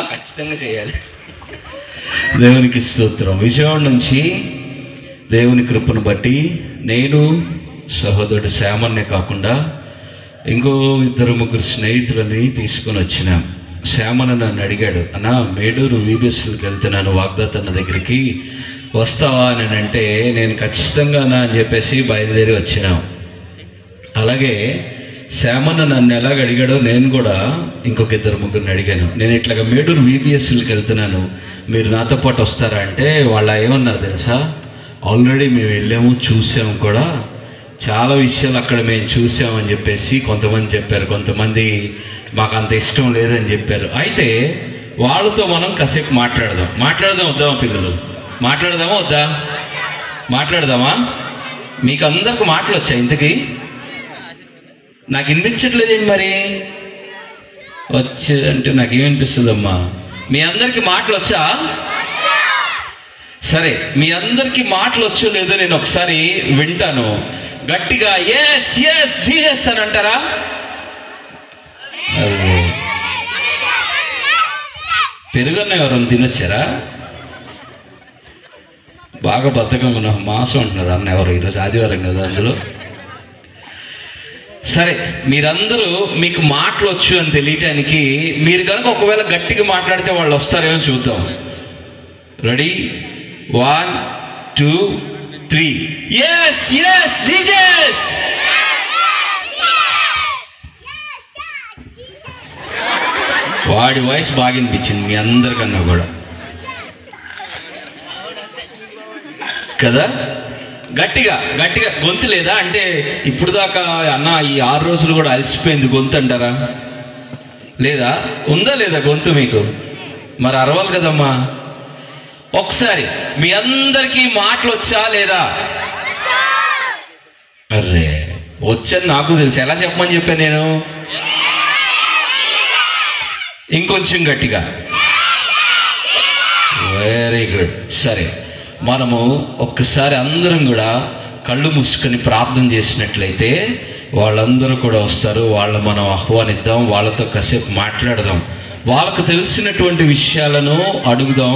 ఖచ్చితంగా చేయాలి. దేవునికి స్తోత్రం. విజయవాడ నుంచి దేవుని కృపను బట్టి నేను సహోదరుడు శ్యామన్నే కాకుండా ఇంకో 2-3 స్నేహితులని తీసుకొని వచ్చినాం. శ్యామన్న నన్ను అడిగాడు, అన్నా మేడూరు వీబీఎస్కి వెళ్తున్నాను వాగ్దాత అన్న దగ్గరికి వస్తావా అని అంటే నేను ఖచ్చితంగా అన్నా అని చెప్పేసి బయలుదేరి వచ్చినాం. అలాగే శ్యామన్న నన్ను ఎలాగ అడిగాడో నేను కూడా ఇంకొక 2-3 అడిగాను. నేను ఇట్లాగా మేడూరు వీబీఎస్కి వెళ్తున్నాను, మీరు నాతో పాటు వస్తారా అంటే వాళ్ళు ఏమన్నారు తెలుసా, ఆల్రెడీ మేము వెళ్ళాము, చూసాము కూడా, చాలా విషయాలు అక్కడ మేము చూసామని చెప్పేసి కొంతమంది చెప్పారు. కొంతమంది మాకు అంత ఇష్టం లేదని చెప్పారు. అయితే వాళ్ళతో మనం కాసేపు మాట్లాడదాం వద్దామా పిల్లలు? మాట్లాడదామా వద్దా? మాట్లాడదామా? మీకు అందరికి మాటలు వచ్చా? ఇంతకీ నాకు వినిపించట్లేదేంటి మరి? వచ్చేదంటే నాకేమనిపిస్తుందమ్మా? మీ అందరికీ మాటలు వచ్చా? సరే, మీ అందరికీ మాటలు వచ్చో లేదో నేను ఒకసారి వింటాను. గట్టిగా ఎస్ ఎస్ జీసస్ అని అంటారా? పెరుగన్న ఎవరన్నా తినొచ్చారా? బాగా బద్ధకంగా ఉన్న మాసం అంటున్నారు అన్న ఎవరు? ఈరోజు ఆదివారం కదా అందులో. సరే, మీరందరూ మీకు మాటలు వచ్చు అని తెలియటానికి మీరు కనుక ఒకవేళ గట్టిగా మాట్లాడితే వాళ్ళు వస్తారేమో చూద్దాం. రెడీ? 1 2 3 yes yes Jesus. వాడి వాయిస్ బాగా వినిపించింది మీ అందరికన్నా కూడా కదా. గట్టిగా గట్టిగా గొంతు లేదా అంటే ఇప్పుడు దాకా అన్న ఈ 6 రోజులు కూడా అలసిపోయింది గొంతు అంటారా? లేదా? ఉందా లేదా గొంతు మీకు? మరి అరవాలి కదమ్మా. ఒకసారి మీ అందరికీ మాటలు వచ్చా లేదా? అరే వచ్చని నాకు తెలుసు, ఎలా చెప్పమని చెప్పాను నేను? ఇంకొంచెం గట్టిగా. Very good. సరే, మనము ఒక్కసారి అందరం కూడా కళ్ళు మూసుకొని ప్రార్థన చేసినట్లయితే వాళ్ళందరూ కూడా వస్తారు. వాళ్ళు మనం ఆహ్వానిద్దాం, వాళ్ళతో కాసేపు మాట్లాడదాం, వాళ్ళకు తెలిసినటువంటి విషయాలను అడుగుదాం,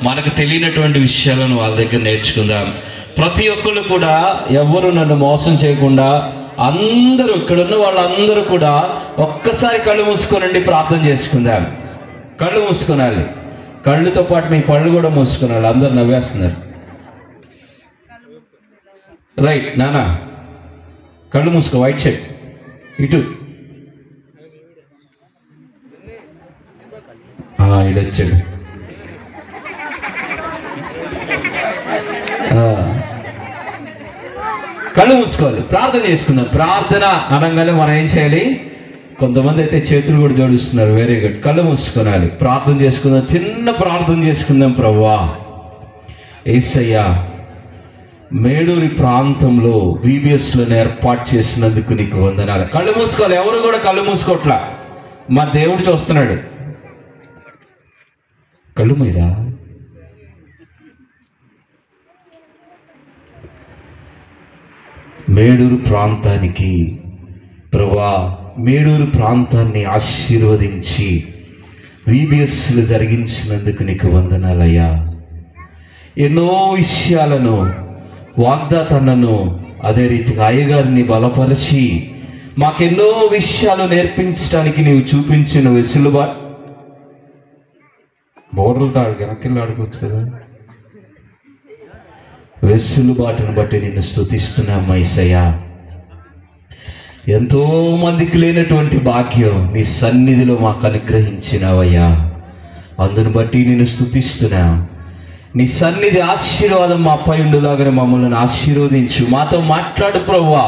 మనకు తెలియనటువంటి విషయాలను వాళ్ళ దగ్గర నేర్చుకుందాం. ప్రతి ఒక్కరు కూడా ఎవరు నన్ను మోసం చేయకుండా అందరూ, ఇక్కడున్న వాళ్ళందరూ కూడా ఒక్కసారి కళ్ళు మూసుకోనండి, ప్రార్థన చేసుకుందాం. కళ్ళు మూసుకోనాలి, కళ్ళుతో పాటు మీ పళ్ళు కూడా మూసుకోనాలి. అందరు నవ్వేస్తున్నారు. రైట్ నానా, కళ్ళు మూసుకో. వైట్ షర్ట్ ఇటు ఇడొచ్చాడు. కళ్ళు మూసుకోవాలి, ప్రార్థన చేసుకుందాం. ప్రార్థన అనగానే మనం ఏం చేయాలి? కొంతమంది అయితే చేతులు కూడా జోడిస్తున్నారు. Very good. కళ్ళు మూసుకోవాలి, ప్రార్థన చేసుకుందాం. చిన్న ప్రార్థన చేసుకుందాం. ప్రభువా యేసయ్యా, మేడూరి ప్రాంతంలో వీబీఎస్లను ఏర్పాటు చేసినందుకు నీకు వందనాలు. కళ్ళు మూసుకోవాలి. ఎవరు కూడా కళ్ళు మూసుకోవట్లా, మా దేవుడు చూస్తున్నాడు. కళ్ళు మీరా? మేడూరు ప్రాంతానికి ప్రభువా, మేడూరు ప్రాంతాన్ని ఆశీర్వదించి వీబీఎస్లు జరిగించినందుకు నీకు వందనాలయ్యా. ఎన్నో విషయాలను వాగ్దాతన్నను, అదే రీతిగా అయ్యగారిని బలపరిచి మాకెన్నో విషయాలు నేర్పించడానికి నీవు చూపించిన వెసులుబాటు. బోర్లతో వెనక్కి ఆడుకోవచ్చు కదా. వెసులుబాటును బట్టి నిన్ను స్తుతిస్తున్నాం యేసయ్యా. ఎంతో మందికి లేనటువంటి భాగ్యం నీ సన్నిధిలో మాకు అనుగ్రహించినావయ్యా. అందును బట్టి నిన్ను స్తుతిస్తున్నా. నీ సన్నిధి ఆశీర్వాదం మా పై ఉండులాగానే మమ్మల్ని ఆశీర్వదించు. మాతో మాట్లాడు ప్రభువా.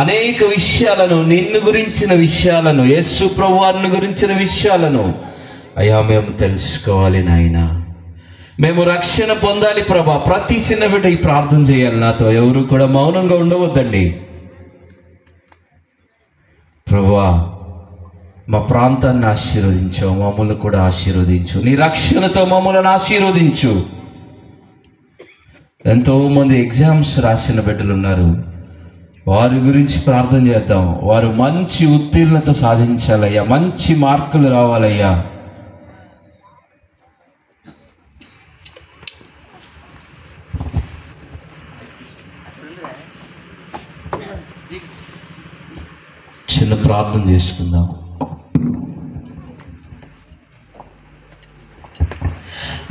అనేక విషయాలను, నిన్ను గురించిన విషయాలను, యేసు ప్రభువారిని గురించిన విషయాలను అయ్యా మేము తెలుసుకోవాలి నాయన. మేము రక్షణ పొందాలి ప్రభా. ప్రతి చిన్న బిడ్డ ఈ ప్రార్థన చేయాలి నాతో. ఎవరు కూడా మౌనంగా ఉండవద్దండి. ప్రభువా, మా ప్రాంతాన్ని ఆశీర్వదించు, మమ్మల్ని కూడా ఆశీర్వదించు. నీ రక్షణతో మమ్మల్ని ఆశీర్వదించు. ఎంతోమంది ఎగ్జామ్స్ రాసిన బిడ్డలు ఉన్నారు. వారి గురించి ప్రార్థన చేద్దాం. వారు మంచి ఉత్తీర్ణత సాధించాలయ్యా, మంచి మార్కులు రావాలయ్యా. చిన్న ప్రార్థన చేసుకుందాం.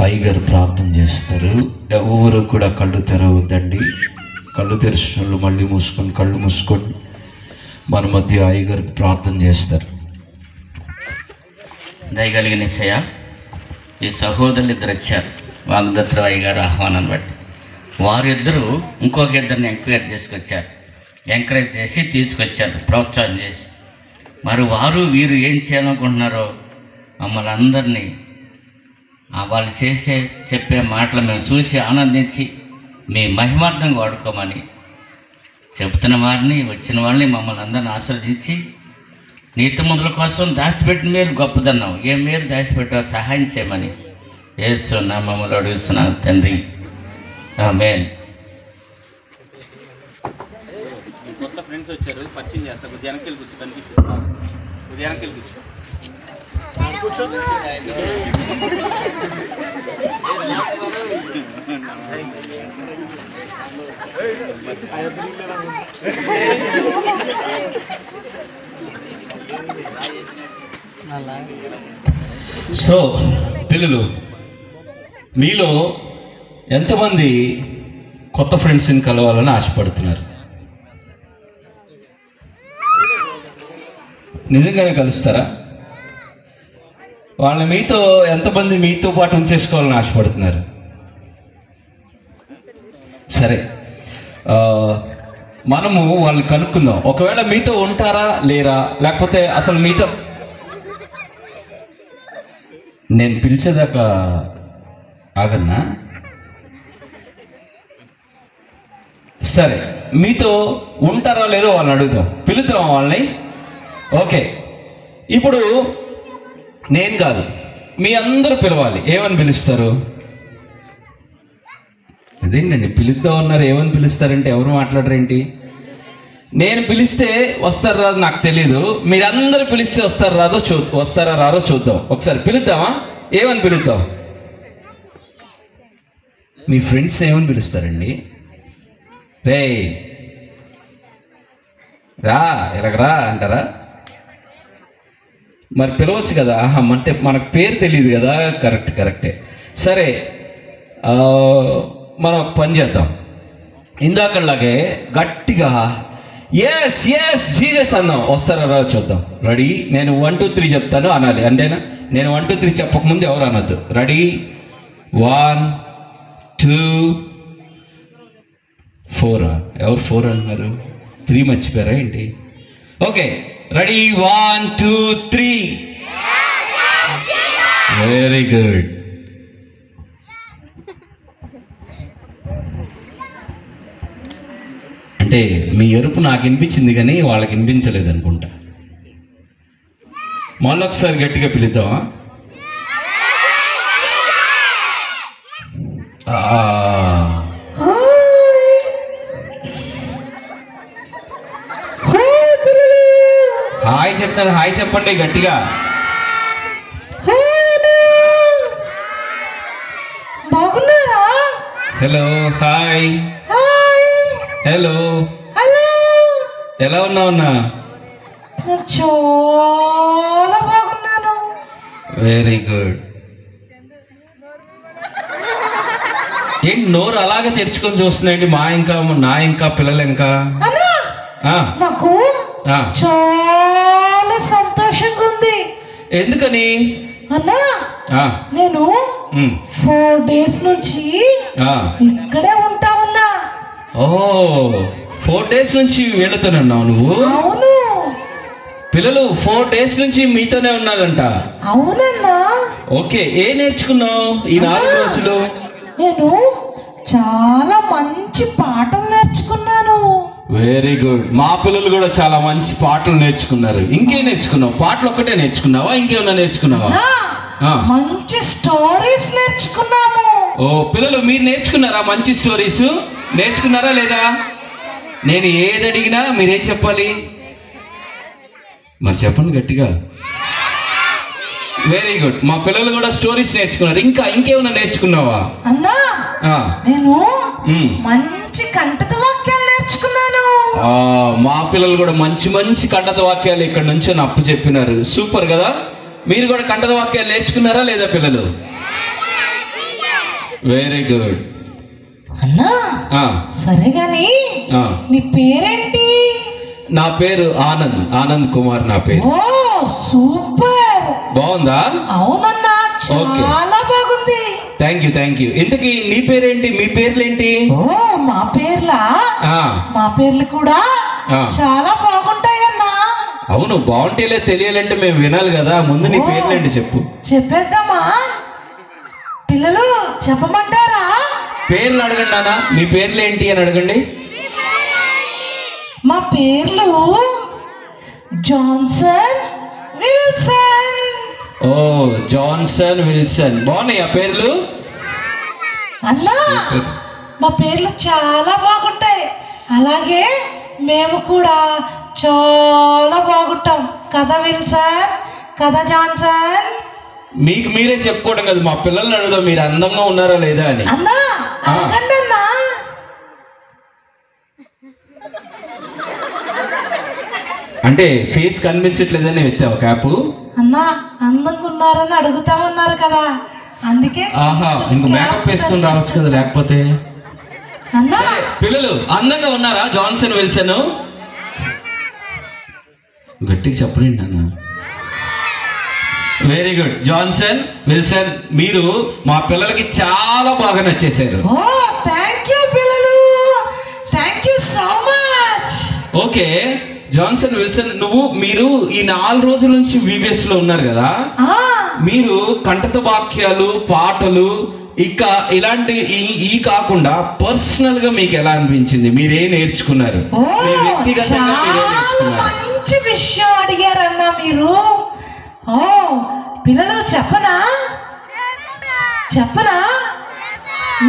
అయ్యగారు ప్రార్థన చేస్తారు. ఎవరు కూడా కళ్ళు తెరవద్దండి. కళ్ళు తెరిచిన వాళ్ళు మళ్ళీ మూసుకొని కళ్ళు మూసుకొని మన మధ్య అయ్యగారికి ప్రార్థన చేస్తారు. దయగలిగిన ఏసయ్య, ఈ సహోదరులు ఇద్దరు వచ్చారు వాగ్దత్త అయ్యగారు ఆహ్వానాన్ని బట్టి. వారిద్దరూ ఇంకొక ఇద్దరిని ఎంకరేజ్ చేసి తీసుకొచ్చారు, ప్రోత్సాహం చేసి. మరి వీరు ఏం చేయాలనుకుంటున్నారో మమ్మల్ని అందరినీ వాళ్ళు చెప్పే మాటలు మేము చూసి ఆనందించి మీ మహిమార్థంగా వాడుకోమని చెప్తున్న వారిని, వచ్చిన వాళ్ళని, మమ్మల్ని అందరిని ఆశీర్వదించి నీతిమంతుల కోసం దాచిపెట్టిన మేలు గొప్పదన్నావు. ఏ మేలు దాచిపెట్టావు సహాయం చేయమని యేసు నామములో అడుగుతున్నాను తండ్రి, ఆమేన్. కొత్త ఫ్రెండ్స్ వచ్చారు, పరిచయం చేస్తా. ఉదయానికి వెళ్ళి కూర్చో, కనిపించింది. ఉదయానికి వెళ్ళి కూర్చో. సో పిల్లలు, మీలో ఎంతమంది కొత్త ఫ్రెండ్స్ని కలవాలని ఆశపడుతున్నారు? నిజంగానే కలుస్తారా? వాళ్ళని ఎంతమంది మీతో పాటు ఉంచేసుకోవాలని ఆశపడుతున్నారు? సరే, మనము వాళ్ళని కనుక్కుందాం. ఒకవేళ మీతో ఉంటారా లేరా, లేకపోతే అసలు మీతో నేను పిలిచేదాకా ఆగన్నా? సరే, మీతో ఉంటారా లేదో వాళ్ళని అడుగుదాం, పిలుద్దాం వాళ్ళని. ఓకే, ఇప్పుడు నేను కాదు, మీ అందరూ పిలవాలి. ఏమని పిలుస్తారు? అదేంటండి పిలుద్దాం అన్నారు, ఏమని పిలుస్తారంటే ఎవరు మాట్లాడరేంటి? నేను పిలిస్తే వస్తారా రాదో నాకు తెలీదు, మీరందరూ పిలిస్తే వస్తారా రాదో చూద్దాం. ఒకసారి పిలుద్దామా? ఏమని పిలుద్దాం? మీ ఫ్రెండ్స్ ఏమని పిలుస్తారండి? రే రా, ఇలాగరా అంటారా? మరి పిలవచ్చు కదా. అంటే మనకు పేరు తెలియదు కదా. కరెక్టే. సరే, మనం ఒక పని చేద్దాం. ఇందాకలాగే గట్టిగా ఎస్ జీసస్ అందాం. వస్తారా రా చూద్దాం. రెడీ? నేను 1 2 3 చెప్తాను అనాలి. అంటేనా? నేను 1 2 3 చెప్పకముందు ఎవరు అనొద్దు. రెడీ? 1 2 4. ఎవరు 4 అంటున్నారు? 3 మర్చిపోయారా ఏంటి? Okay, ready? 1 2 3. Very good. అంటే మీ ఎరుపు నాకు వినిపించింది కానీ వాళ్ళకి వినిపించలేదు అనుకుంటా. మళ్ళీ ఒకసారి గట్టిగా పిలుద్దామా? హాయ్ చెప్తాను. హాయ్ చెప్పండి గట్టిగా. Hello, hi. హలో, ఎలా ఉన్నావున్నా? చాలా బాగున్నాను. Very good. ఏంటి నోరు అలాగే తెరుచుకొని చూస్తున్నాయండి? నా ఇంకా పిల్లలు ఇంకా నాకు చాలా సంతోషంగా ఉంది. ఎందుకని అన్నా? నేను 4 days నుంచి ఇక్కడే ఉన్నా. ఓహో, 4 days నుంచి వీళ్ళతోనున్నావు నువ్వు? అవును. పిల్లలు 4 days నుంచి మీతోనే ఉన్నారంట? అవునన్నా. ఓకే, ఏం నేర్చుకున్నావు ఈ 4 రోజులు? నేను చాలా మంచి పాటలు నేర్చుకున్నాను. Very good. మా పిల్లలు కూడా చాలా మంచి పాటలు నేర్చుకున్నారు. ఇంకేం నేర్చుకున్నావు? పాటలు ఒక్కటే నేర్చుకున్నావా? ఇంకేమన్నా నేర్చుకున్నావా? మంచి స్టోరీస్ నేర్చుకున్నాము. ఓ పిల్లలు, మీరు నేర్చుకున్నారా? మంచి స్టోరీస్ నేర్చుకున్నారా లేదా? నేను ఏది అడిగినా మీరేం చెప్పాలి? మరి చెప్పండి గట్టిగా. Very good. మా పిల్లలు కూడా స్టోరీస్ నేర్చుకున్నారు. ఇంకేమైనా నేర్చుకున్నావా? అన్నా నేను మంచి కంటత వాక్యాలు నేర్చుకున్నాను. మా పిల్లలు కూడా మంచి మంచి కంటత వాక్యాలు ఇక్కడ నుంచి అప్పు చెప్పినారు. సూపర్ కదా. మీరు కూడా కంటత వాక్యాలు నేర్చుకున్నారా లేదా పిల్లలు? Very good. అన్నా సరే గాని నీ పేరేంటి? నా పేరు ఆనంద్ కుమార్ నా పేరు. ఓ సూపర్. బాగుందా? అవునన్నా చాలా బాగుంది. Thank you. ఇంతకీ నీ పేరేంటి? మీ పేర్లేంటి? ఓ మా పేర్లు కూడా చాలా బాగుంటాయన్నా. అవును, బాగుంటేలే తెలియాలంటే మేము వినాలి కదా. ముందు నీ పేర్లేంటి చెప్పు. చెప్పేద్దామా? పిల్లలు చెప్పమంటారా? పేర్లు అడగండి నాన్న. మీ పేర్లు ఏంటి అని అడగండి. మా పేర్లు జాన్సన్ విల్సన్. ఓ జాన్సన్ విల్సన్, బాగున్నాయి ఆ పేర్లు. అన్నా మా పేర్లు చాలా బాగుంటాయి. అలాగే మేము కూడా చాలా బాగుంటాం కదా విల్సన్, కదా జాన్సన్. మీకు మీరే చెప్పుకోవడం కదా. మా పిల్లల్ని అడుగుదాం మీరు అందంగా ఉన్నారా లేదా అని. అన్నా అడగండి అన్నా. అంటే ఫేస్ కనిపించట్లేదని ఎత్తావు క్యాప్. అన్నా అందంగా ఉన్నారని అడుగుతామన్నారు కదా, అందుకే. ఇంక మేకప్ వేసుకుని రావచ్చు కదా లేకపోతే. అన్నా పిల్లలు అందంగా ఉన్నారా జాన్సన్ విల్సన్? గట్టిగా చెప్పండి నాన్న. Very good. జాన్సన్ విల్సన్ మీరు మా పిల్లలకి చాలా బాగా నచ్చేశారు. ఓ థాంక్యూ పిల్లలు, thank you so much. Okay Johnson Wilson, మీరు ఈ 4 రోజుల నుంచి VBS లో ఉన్నారు కదా. మీరు కంటత వాక్యాలు, పాటలు, ఇక ఇలాంటి ఈ కాకుండా పర్సనల్ గా మీకు ఎలా అనిపించింది? మీరేం నేర్చుకున్నారు? వ్యక్తిగతంగా మీరేం నేర్చుకున్నారు? మంచి విషయం అడిగారన్నా మీరు. ఓ పిల్లలు చెప్పనా?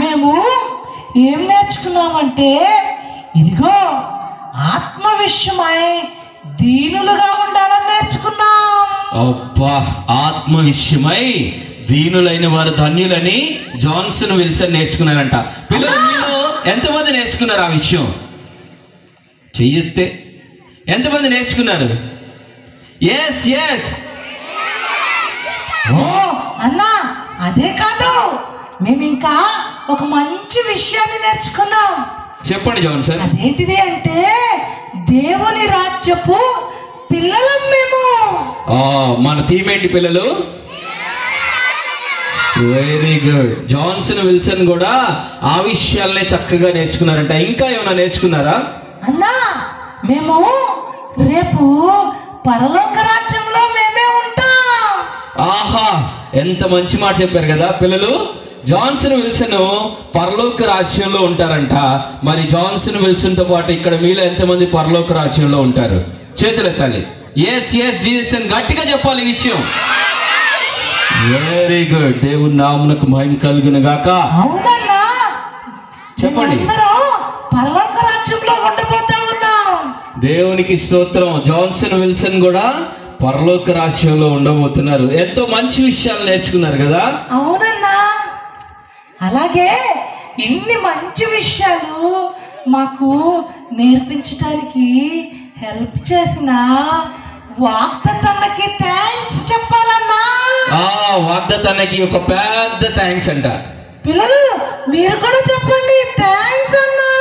మేము ఏం నేర్చుకున్నామంటే, ఇదిగో ఆత్మ విషయమై దీనులుగా ఉండాలని నేర్చుకున్నాం. అబ్బా, ఆత్మ విషయమై దీనులైన వారు ధన్యులని జాన్సన్ విల్సన్ నేర్చుకున్నారంట. పిల్లలు మీరు ఎంతమంది నేర్చుకున్నారు ఆ విషయం? చెయ్యెత్తే. ఎంతమంది నేర్చుకున్నారు? ఎస్. ఓ అన్నా అదే కాదు, మేము ఇంకా ఒక మంచి విషయాన్ని నేర్చుకున్నాం. చెప్పండి జాన్సన్. అదేంటిది అంటే, దేవుని రాజ్యపు పిల్లలం మేము. మన థీమ్ ఏంటి పిల్లలు? Very good. జాన్సన్ విల్సన్ కూడా ఆ విషయాలనే చక్కగా నేర్చుకున్నారంట. ఇంకా ఏమైనా నేర్చుకున్నారా? అన్నా మేము రేపు పరలోక రాజ్యంలో మేమే ఉంటాం. ఆహా, ఎంత మంచి మాట చెప్పారు కదా పిల్లలు. జాన్సన్ విల్సన్ పరలోక రాజ్యంలో ఉంటారంట. మరి జాన్సన్ విల్సన్ తో పాటు ఇక్కడ మీలో ఎంతమంది పరలోక రాజ్యంలో ఉంటారు? చేతులెత్తాలి. ఎస్ జీసస్ అని గట్టిగా చెప్పాలి ఈ విషయం. Very good. దేవుని నామమునకు మహిమ కలుగును గాక. అవునన్నా, చెప్పండి. పరలోక రాజ్యంలో ఉండబోతా ఉన్నాం. దేవునికి స్తోత్రం. జాన్సన్ విల్సన్ కూడా పరలోక రాజ్యంలో ఉండబోతున్నారు. ఎంతో మంచి విషయాలు నేర్చుకున్నారు కదా. అవునన్నా, అలాగే ఇన్ని మంచి విషయాలు మాకు నేర్పించడానికి హెల్ప్ చేసిన వాగ్దత్తన్నకి థ్యాంక్స్ చెప్పాలన్నా. వాగ్దత్తన్నకి ఒక పెద్ద థ్యాంక్స్ అంట. పిల్లలు మీరు కూడా చెప్పండి, థ్యాంక్స్ అన్నా.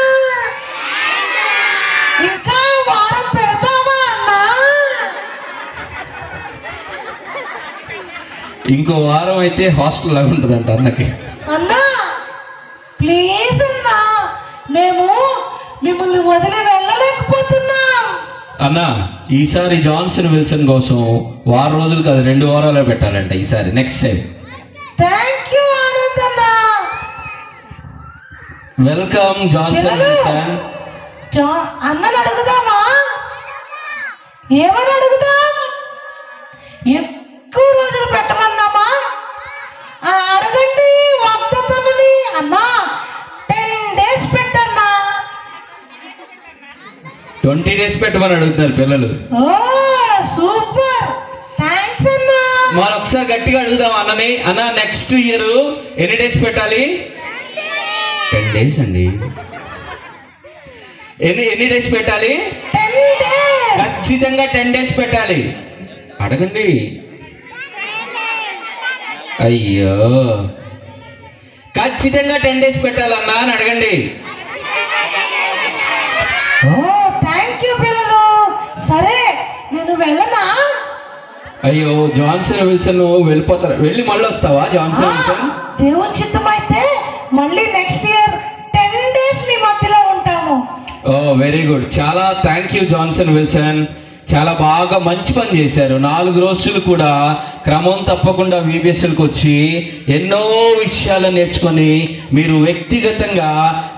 ఇంకా వారం పెడతామా అన్నా? ఇంకో వారం అయితే హాస్టల్ లాగా ఉంటుందంట అన్నకి. అన్నా ప్లీజ్ అన్నా, మేము మిమ్మల్ని వదిలి వెళ్ళలేకపోతున్నాం. అన్నా ఈసారి జాన్సన్ విల్సన్ కోసం 6 రోజులు కాదు 2 వారాలు పెట్టాలంట ఈసారి. Next time. థాంక్యూ ఆనంద్ అన్నా. Welcome Johnson Wilson. అన్నని అడుగుదామా? ఏమని అడుగుదాం? ఎక్కువ రోజులు పెట్టమన్నామా? అడగండి వాగ్దత్తన్నని. అన్నా 10 days పెట్టన్నా. 20 days పెట్టమని అడుగుతున్నారు పిల్లలు. ఓ సూపర్, థ్యాంక్స్ అన్నా. మరి ఒకసారి గట్టిగా అడుగుదాం అన్నని, అన్న నెక్స్ట్ ఇయర్ ఎన్ని డేస్ పెట్టాలి? 10 days అండి. ఎన్ని డేస్ పెట్టాలి? 10 days. ఖచ్చితంగా 10 days పెట్టాలి. అడగండి. అయ్యో, ఖచ్చితంగా 10 days పెట్టాలన్నా అని అడగండి. ఓ థ్యాంక్ యూ పిల్లలు. సరే నేను వెళ్ళనా? అయ్యో జాన్సన్ విల్సన్ వెళ్ళిపోతారు, వెళ్ళి మళ్ళీ వస్తావా జాన్సన్ విల్సన్? దేవుని చిత్తం అయితే మళ్ళీ నెక్స్ట్ ఇయర్ 10 days మీ మధ్యలో ఉంటాము. ఓ వెరీ గుడ్, చాలా థ్యాంక్ యూ జాన్సన్ విల్సన్. చాలా బాగా మంచి పని చేశారు. 4 రోజులు కూడా క్రమం తప్పకుండా VBSలకు వచ్చి ఎన్నో విషయాలు నేర్చుకొని మీరు వ్యక్తిగతంగా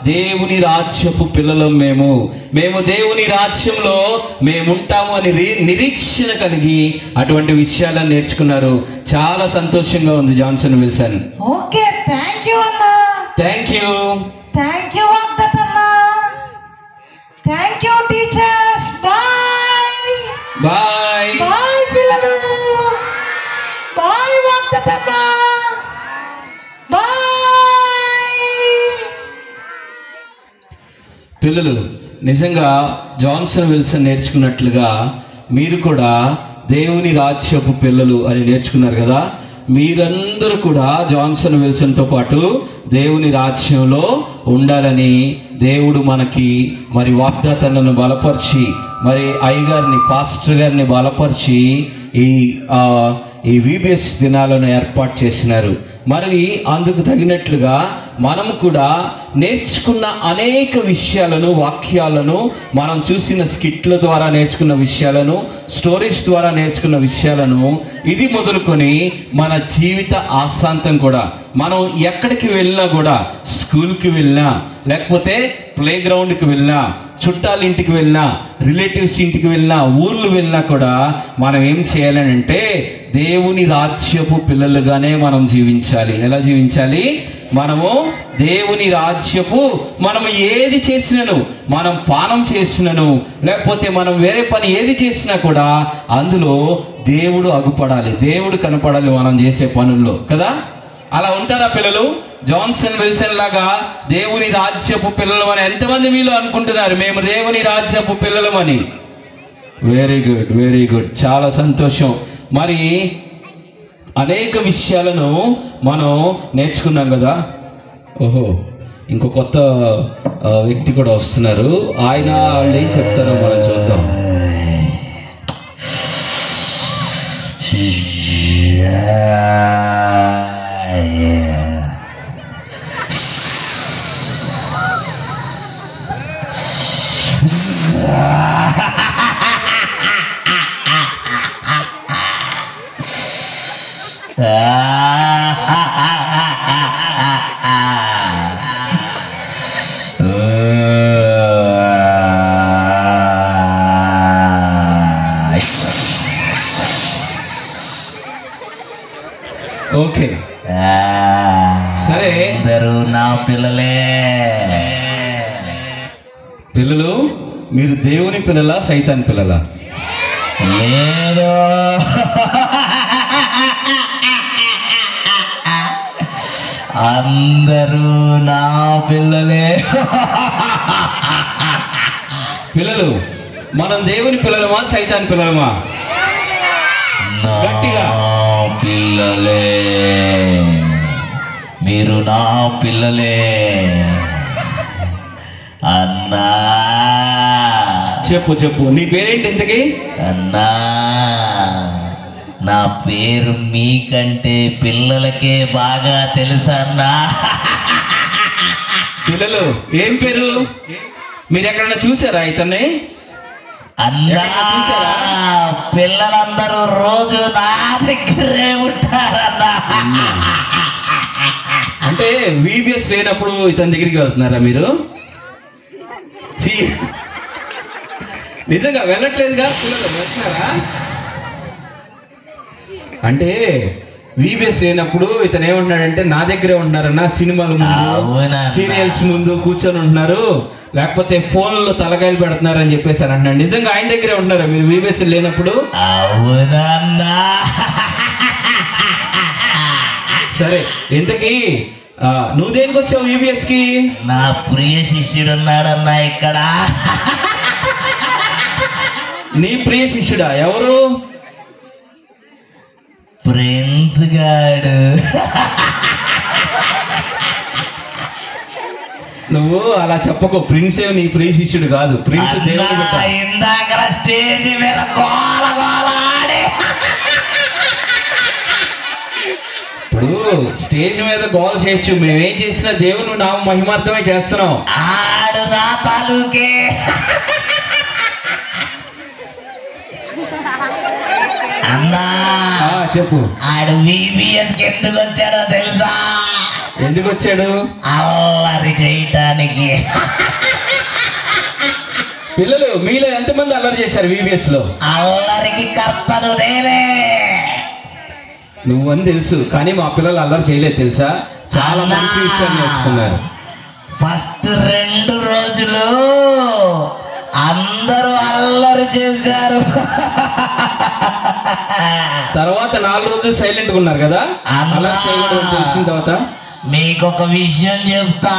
దేవుని రాజ్యపు పిల్లలం మేము దేవుని రాజ్యంలో మేముంటాము అని నిరీక్షణ కలిగి అటువంటి విషయాలను నేర్చుకున్నారు. చాలా సంతోషంగా ఉంది Johnson Wilson. Okay thank you అన్నా. Thank you. Thank you Vagdath అన్నా. Thank you teachers. Bye bye పిల్లలు. బాయ్ వాగ్దత్ అన్నా. బాయ్ పిల్లలు. నిజంగా జాన్సన్ విల్సన్ నేర్చుకున్నట్లుగా మీరు కూడా దేవుని రాజ్యపు పిల్లలు అని నేర్చుకున్నారు కదా. మీరందరూ కూడా జాన్సన్ విల్సన్తో పాటు దేవుని రాజ్యంలో ఉండాలని దేవుడు మనకి మరి వాగ్దాతలను బలపరిచి, మరి అయ్యగారిని పాస్టర్ గారిని బలపరిచి ఈ VBS దినాలను ఏర్పాటు చేసినారు. మరి అందుకు తగినట్లుగా మనం కూడా నేర్చుకున్న అనేక విషయాలను, వాక్యాలను, మనం చూసిన స్కిట్ల ద్వారా నేర్చుకున్న విషయాలను, స్టోరీస్ ద్వారా నేర్చుకున్న విషయాలను ఇది మొదలుకొని మన జీవిత ఆశాంతం కూడా మనం ఎక్కడికి వెళ్ళినా కూడా, స్కూల్కి వెళ్ళినా, లేకపోతే ప్లే గ్రౌండ్కి వెళ్ళినా, చుట్టాల ఇంటికి వెళ్ళినా, రిలేటివ్స్ ఇంటికి వెళ్ళినా, ఊర్లు వెళ్ళినా కూడా మనం ఏం చేయాలని అంటే దేవుని రాజ్యపు పిల్లలుగానే మనం జీవించాలి. ఎలా జీవించాలి? మనము దేవుని రాజ్యపు, మనము ఏది చేసినను, మనం పానం చేసినను, లేకపోతే మనం వేరే పని ఏది చేసినా కూడా అందులో దేవుడు అగుపడాలి, దేవుడు కనపడాలి మనం చేసే పనుల్లో కదా. అలా ఉంటారా పిల్లలు? జాన్సన్ విల్సన్ లాగా దేవుని రాజ్యపు పిల్లలు అని ఎంతమంది మీలో అనుకుంటున్నారు మేము దేవుని రాజ్యపు పిల్లలమని? వెరీ గుడ్, వెరీ గుడ్, చాలా సంతోషం. మరి అనేక విషయాలను మనం నేర్చుకున్నాం కదా. ఓహో, ఇంకో కొత్త వ్యక్తి కూడా వస్తున్నారు. ఆయన వాళ్ళు ఏం చెప్తారో మనం చూద్దాం. ఓకే సరే, అందరూ నా పిల్లలే. పిల్లలు, మీరు దేవుని పిల్లలా సైతాన్ పిల్లలా? లేదు, అందరూ నా పిల్లలే. పిల్లలు, మనం దేవుని పిల్లలమా సైతాన్ పిల్లలమా? గట్టిగా. పిల్లలే, మీరు నా పిల్లలే అన్నా. చెప్పు చెప్పు, నీ పేరేంటి ఇంతకీ? అన్నా, నా పేరు మీకంటే పిల్లలకే బాగా తెలుసా అన్నా. పిల్లలు, ఏం పేరు? మీరు ఎక్కడన్నా చూసారా ఇతన్ని? అన్నా, పిల్లలందరూ రోజు నా దగ్గరే ఉంటారన్నా. అంటే VBS లేనప్పుడు ఇతని దగ్గరికి వెళ్తున్నారా మీరు? నిజంగా వెళ్ళట్లేదుగా? పిల్లలు వెళ్తున్నారా? అంటే VBS లేనప్పుడు ఇతను ఏమంటున్నాడంటే నా దగ్గరే ఉంటున్నారన్న, సినిమాల ముందు సీరియల్స్ ముందు కూర్చొని ఉంటున్నారు, లేకపోతే ఫోన్లో తలకాయలు పెడుతున్నారు అని చెప్పేసి అంటున్నాడు. నిజంగా ఆయన దగ్గరే ఉంటున్నారా మీరు VBS లేనప్పుడు? అవునన్నా. సరే, ఇంతకీ నువ్వు దేనికి వచ్చావు VBS కి? నా ప్రియ శిష్యుడు ఉన్నాడన్నా ఇక్కడ. నీ ప్రియ శిష్యుడా? ఎవరు? ప్రిన్స్ గాడు. నువ్వు అలా చెప్పకు. ప్రిన్స్ నీ ప్రియ శిష్యుడు కాదు, ప్రిన్స్ దేవుడు. ఇందాక స్టేజ్ మీద గోల గోల ఆడే. ఇప్పుడు స్టేజ్ మీద గోల్ చేయొచ్చు, మేమేం చేసినా దేవుని నామ మహిమార్థమే చేస్తున్నాం. ఆడు నా తాలూకే. అన్నా చెప్పు. ఆడు VBS కి ఎందుకు వచ్చాడో తెలుసా? ఎందుకు వచ్చాడు? అల్లరి చేయటానికి. పిల్లలు మీలో ఎంతమంది అల్లరి చేశారు VBS లో? అల్లరికి కర్తను నేనే. నువ్వని తెలుసు, కానీ మా పిల్లలు అల్లరి చేయలేదు తెలుసా? చాలా మంచి విషయాన్ని నేర్చుకున్నారు. ఫస్ట్ 2 రోజులు అందరూ అల్లరి చేశారు. తర్వాత 4 రోజులు సైలెంట్ గా ఉన్నారు కదా. అల్లరి చేయడం తెలిసిన తర్వాత మీకొక విషయం చెప్తా.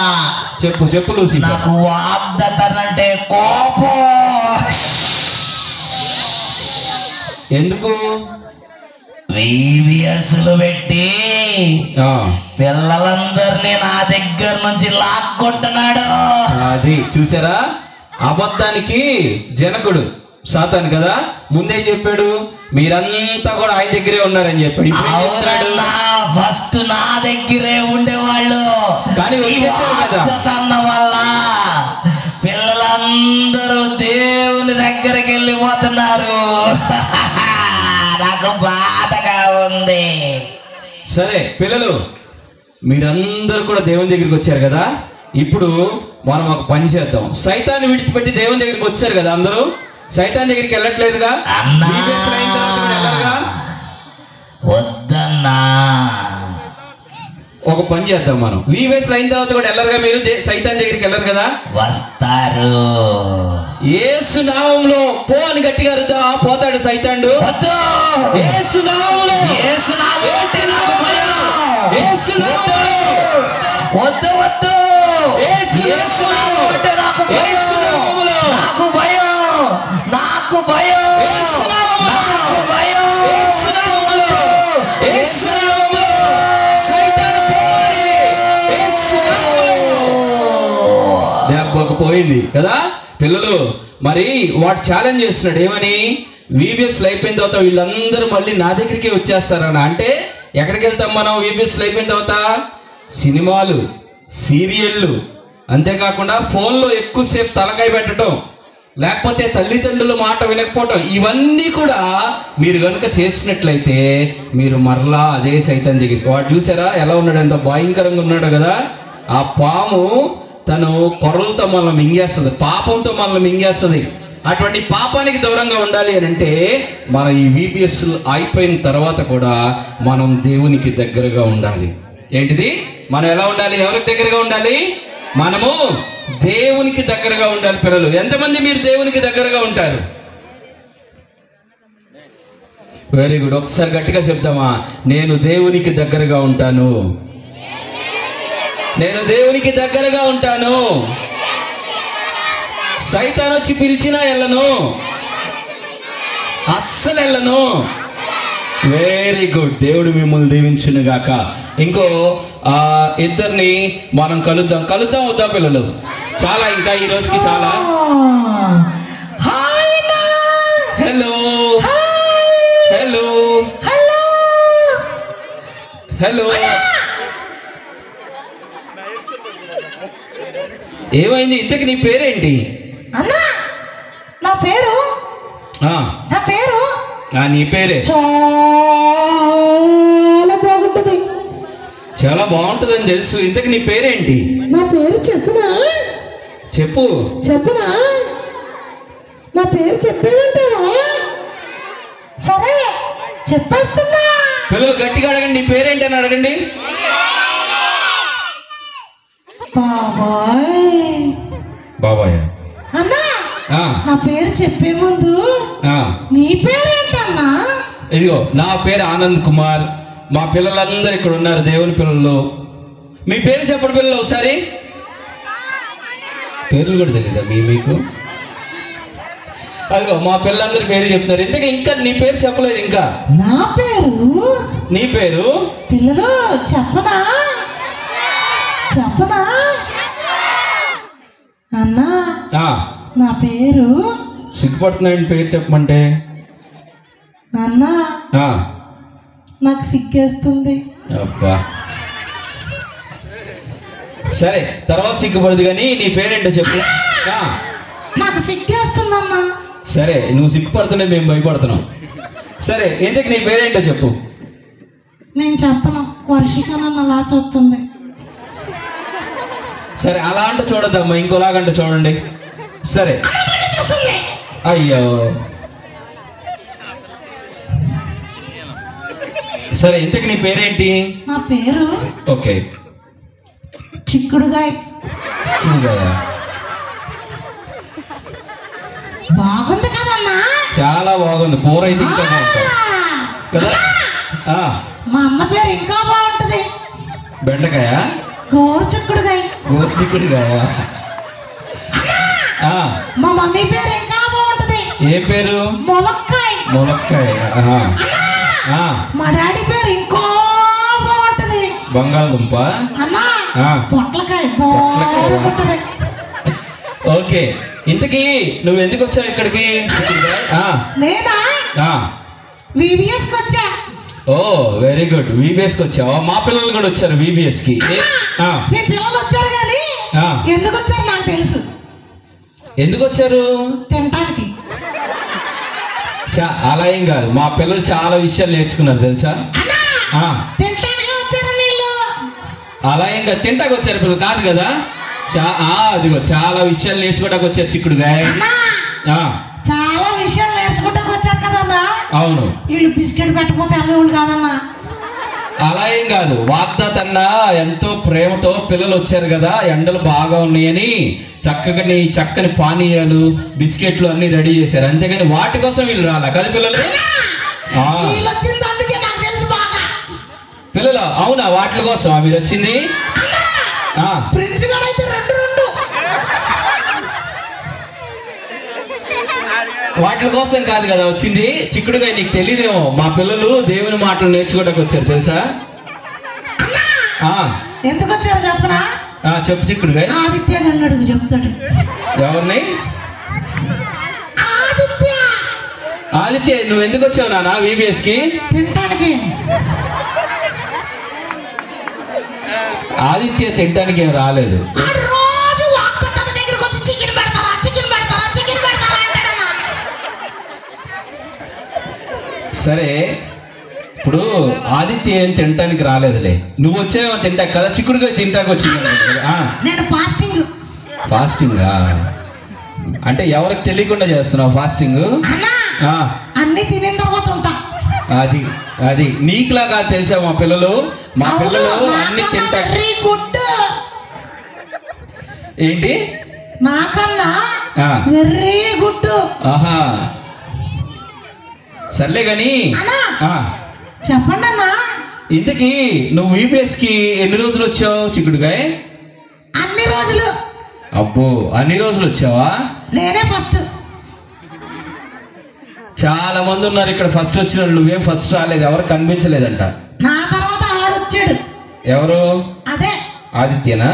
చెప్పు లూసి. నాకు వాగ్దత్తనంటే కోపం. ఎందుకు? VBSలు పెట్టి పిల్లలందరినీ నా దగ్గర నుంచి లాక్కుంటున్నాడు. అది చూసారా? అబద్ధానికి జనకుడు సాతాను కదా. ముందే చెప్పాడు మీరంతా కూడా ఆయన దగ్గరే ఉన్నారని చెప్పాడు. ఫస్ట్ నా దగ్గరే ఉండేవాళ్ళు, కానీ వచ్చేసారు కదా. అన్న వల్ల పిల్లలందరూ దేవుని దగ్గరికి వెళ్ళిపోతున్నారు. నాకు బాధగా ఉంది. సరే పిల్లలు, మీరందరూ కూడా దేవుని దగ్గరికి వచ్చారు కదా. ఇప్పుడు మనం ఒక పని చేద్దాం. సైతాన్ని విడిచిపెట్టి దేవుని దగ్గరికి వచ్చారు కదా అందరూ. సైతాన్ దగ్గరికి వెళ్ళట్లేదుగా? వద్దన్నా. ఒక పని చేద్దాం మనం. VBS అయిన తర్వాత కూడా వెళ్ళరుగా మీరు? సైతాన్ దగ్గరికి వెళ్ళరు కదా? వస్తారు. యేసు నామములో పో అని గట్టిగా అరుద్దా, పోతాడు సైతానుడు. యేసు నామములో. యేసు నామములో. యేసు నామములో. వద్దు వద్దు. యేసు నామములో అంటే నాకు భయం. నాకు భయం. నాకు భయం. యేసు నామములో. నాకు భయం. యేసు నామములో. యేసు నామములో. సైతాను పోయి. యేసు నామములో. దెబ్బకు పోయింది కదా పిల్లలు. మరి వాడు ఛాలెంజ్ చేస్తున్నాడు ఏమని? VBS అయిపోయిన తర్వాత వీళ్ళందరూ మళ్ళీ నా దగ్గరికి వచ్చేస్తారని. అంటే ఎక్కడికి వెళ్తాం మనం VBS అయిపోయిన తర్వాత? సినిమాలు, సీరియళ్ళు, అంతేకాకుండా ఫోన్లో ఎక్కువసేపు తలకాయ పెట్టడం, లేకపోతే తల్లిదండ్రుల మాట వినకపోవటం, ఇవన్నీ కూడా మీరు కనుక చేసినట్లయితే మీరు మరలా అదే సైతాన్ దగ్గరికి. వాడు చూసారా ఎలా ఉన్నాడు? ఎంత భయంకరంగా ఉన్నాడు కదా. ఆ పాము తను కొర్రలతో మనల్ని మింగేస్తుంది, పాపంతో మనల్ని మింగేస్తుంది. అటువంటి పాపానికి దూరంగా ఉండాలి అని అంటే మనం ఈ VBS అయిపోయిన తర్వాత కూడా మనం దేవునికి దగ్గరగా ఉండాలి. ఏంటిది? మనం ఎలా ఉండాలి? ఎవరికి దగ్గరగా ఉండాలి? మనము దేవునికి దగ్గరగా ఉండాలి. పిల్లలు ఎంతమంది మీరు దేవునికి దగ్గరగా ఉంటారు? Very good. ఒకసారి గట్టిగా చెప్తామా? నేను దేవునికి దగ్గరగా ఉంటాను. నేను దేవునికి దగ్గరగా ఉంటాను. సైతాన్ వచ్చి పిలిచినా వెళ్ళను, అస్సలు వెళ్ళను. Very good. దేవుడు మిమ్మల్ని దీవించును గాక. ఇంకో ఇద్దరిని మనం కలుద్దాం వద్దా పిల్లలు? చాలా, ఇంకా ఈ రోజుకి చాలా. Hello hello hello. ఏమైంది? ఇంతకి నీ పేరేంటి? అన్నా నా పేరు నీ పేరే చాలా బాగుంటది. చాలా బాగుంటుందని తెలుసు. ఇంతకి నీ పేరేంటి? నా పేరు చెప్పునా? చెప్పునా? నా పేరు చెప్పేమంటావా? సరే చెప్పేస్తున్నా. పిల్లలు గట్టిగా అడగండి. నీ పేరేంటి అని అడగండి. బాబాయ్ అన్నా, నా పేరు చెప్పే ముందు నీ పేరేంటన్నా? ఇదిగో నా పేరు ఆనంద్ కుమార్. మా పిల్లలందరూ ఇక్కడ ఉన్నారు, దేవుని పిల్లలు. మీ పేరు చెప్పండి పిల్లలు ఒకసారి. పేర్లు కూడా తెలీదా మీకు? అదిగో మా పిల్లలందరి పేరు చెప్తున్నారు. ఇంతకీ ఇంకా నీ పేరు చెప్పలేదు. ఇంకా నా పేరు, నీ పేరు పిల్లలు చెప్పనా? చెప్పనా అన్నా? నా పేరు. సిగ్గుపడుతున్నాయండి పేరు చెప్పమంటే. అన్నా నాకు సిగ్గేస్తుంది. అబ్బా సరే, తర్వాత సిగ్గుపడదు కానీ నీ పేరేంటో చెప్పు. నాకు సిగ్గేస్తుందమ్మా. సరే, నువ్వు సిగ్గుపడుతుంటే మేము భయపడుతున్నాం. సరే, ఇంతకు నీ పేరేంటో చెప్పు. నేను చెప్పను, వర్షికనన్న అలా చూస్తుంది. సరే, అలా అంటే చూడద్దమ్మా, ఇంకోలాగంటే చూడండి. సరే, అయ్యో సరే, ఇంతకు నీ పేరేంటి? నా పేరు ఓకే చిక్కుడుగాయ. బాగుంది కదమ్మా? చాలా బాగుంది. కూర అయితే ఇంకా బాగుంటుంది కదా. మా అమ్మ పేరు ఇంకా బాగుంటది. బెండకాయ, గోరుచిక్కుడుగాయ. గోరుచిక్కుడుగాయ. మా మమ్మీ పేరు ఇంకా బాగుంటది. ఏం పేరు? ములక్కాయ. ములక్కాయ. మా డాడీ పేరు ఇంకో బాగుంటది. బంగాళదుంప. పొట్లకాయ బాగుంటది. ఓకే, ఇంతకీ నువ్వు ఎందుకు వచ్చావు ఇక్కడికి? నేనా వివిఎస్ కి వచ్చా. ఓ వెరీ గుడ్. విబిఎస్కి వచ్చావా? మా పిల్లలు కూడా వచ్చారు విబిఎస్కి. మీ పిల్లలు వచ్చారు కానీ ఎందుకు వచ్చారు నాకు తెలుసు. ఎందుకు వచ్చారు? తినటానికి. అలా ఏం కాదు, మా పిల్లలు చాలా విషయాలు నేర్చుకున్నారు తెలుసా. తినటానికి వచ్చారు వీళ్ళు. అలా ఏం కాదు, తింటాకి వచ్చారు పిల్లలు కాదు కదా. అదిగో చాలా విషయాలు నేర్చుకోవడానికి వచ్చారు చిక్కుడుగాయ. చాలా విషయాలు నేర్చుకోవడానికి వచ్చారు కదన్నా. అవును. వీళ్ళు బిస్కెట్ పెట్టకపోతే వెళ్ళేవాళ్ళు కాదన్నా. అలా ఏం కాదు, వాగ్దాత్ అన్న ఎంతో ప్రేమతో పిల్లలు వచ్చారు కదా, ఎండలు బాగా ఉన్నాయని చక్కగా చక్కని పానీయాలు బిస్కెట్లు అన్ని రెడీ చేశారు. అంతేగాని వాటి కోసం వీళ్ళు రాలా కదా పిల్లలు. పిల్లలు అవునా, వాటి కోసం మీరు వచ్చింది. వాటి కోసం కాదు కదా వచ్చింది. చిక్కుడుగా నీకు తెలియదేమో, మా పిల్లలు దేవుని మాటలు నేర్చుకోవడానికి వచ్చారు తెలుసా. ఎందుకు వచ్చారు చెప్పనా? చెప్పు చిక్కుడుగా. ఆదిత్య అన్నాడు చెప్తాడు. ఎవరిని? ఆదిత్య. నువ్వు ఎందుకు వచ్చావు నాన్న విబిఎస్ కి? తినటానికి. ఆదిత్య తినడానికి ఏం రాలేదు. సరే, ఇప్పుడు ఆదిత్య ఏం తినటానికి రాలేదులే, నువ్వు వచ్చేవో తింటాక కదా. చిక్కుడుగా తింటాక వచ్చింది. ఫాస్టింగ్ అంటే ఎవరికి తెలియకుండా చేస్తున్నావు ఫాస్టింగ్? అన్ని తినిన తర్వాత ఉంటా. అది నీకులాగా తెలుసా మా పిల్లలు అన్ని తింటా. ఏంటి? నాకన్నా వెరీ గుడ్. ఆహా సర్లే గాని చెప్పండి అన్నా. ఇంతకీ నువ్వు విబిఎస్ కి ఎన్ని రోజులు వచ్చావు చిక్కుడుగాయ? అన్ని రోజులు. అబ్బో, అన్ని రోజులు వచ్చావా? నేనే ఫస్ట్. చాలా మంది ఉన్నారు ఇక్కడ ఫస్ట్ వచ్చిన వాళ్ళు, నువ్వేం ఫస్ట్ రాలేదు, ఎవరు కనిపించలేదంట. నా తర్వాత ఆడొచ్చాడు. ఎవరు? అదే ఆదిత్యనా?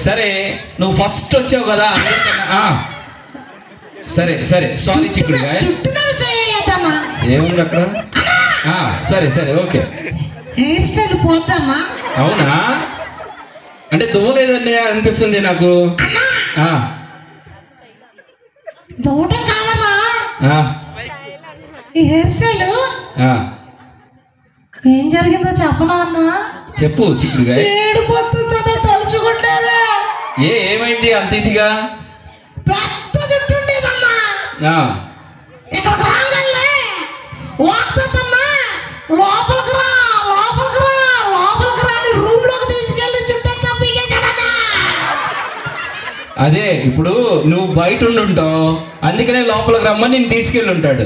సరే, నువ్వు ఫస్ట్ వచ్చావు కదా. సరే సారీ చిక్కుడుగా. ఏముంది అక్కడ? సరే ఓకే. Hair style పోతామా? అవునా? అంటే దువ్వలేదండి అనిపిస్తుంది నాకు. దూట కాదమ్మా ఈ హెయిర్ స్టైల్. ఏం జరిగిందో చెప్పనా అన్నా? చెప్పు చిక్కుడుగా. ఏడిపోతుందో తలుచుకుంటారా? ఏమైంది అంత ఇదిగా? పెద్ద జుట్టు ఉండేదమ్మా. ఇక్కడికి రాగానే అదే ఇప్పుడు నువ్వు బయట ఉండుంటావు, అందుకనే లోపలికి రమ్మని నేను తీసుకెళ్ళి ఉంటాడు.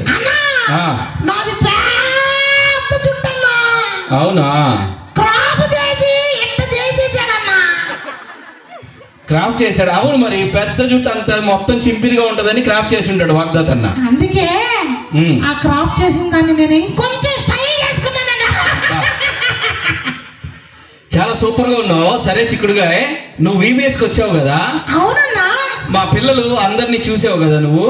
నాది పెద్ద జుట్టన్నా. అవునా? క్రాప్ చేసి ఎంత చేసేసాడన్నా. క్రాఫ్ట్ చేశాడు. అవును, మరి పెద్ద జుట్టు అంత మొత్తం చింపిరిగా ఉంటదని క్రాఫ్ట్ చేసి ఉంటాడు వాగ్దాత్ అన్న. అందుకే ఆ క్రాప్ చేసిన దాన్ని నేను ఇంకొంచెం స్టైల్ చేసుకున్నానన్నా. చాలా సూపర్ గా ఉన్నావు. సరే చిక్కుడుగా, నువ్వు VBSకి వచ్చావు కదా. అవునన్నా. మా పిల్లలు అందరినీ చూసావు కదా నువ్వు.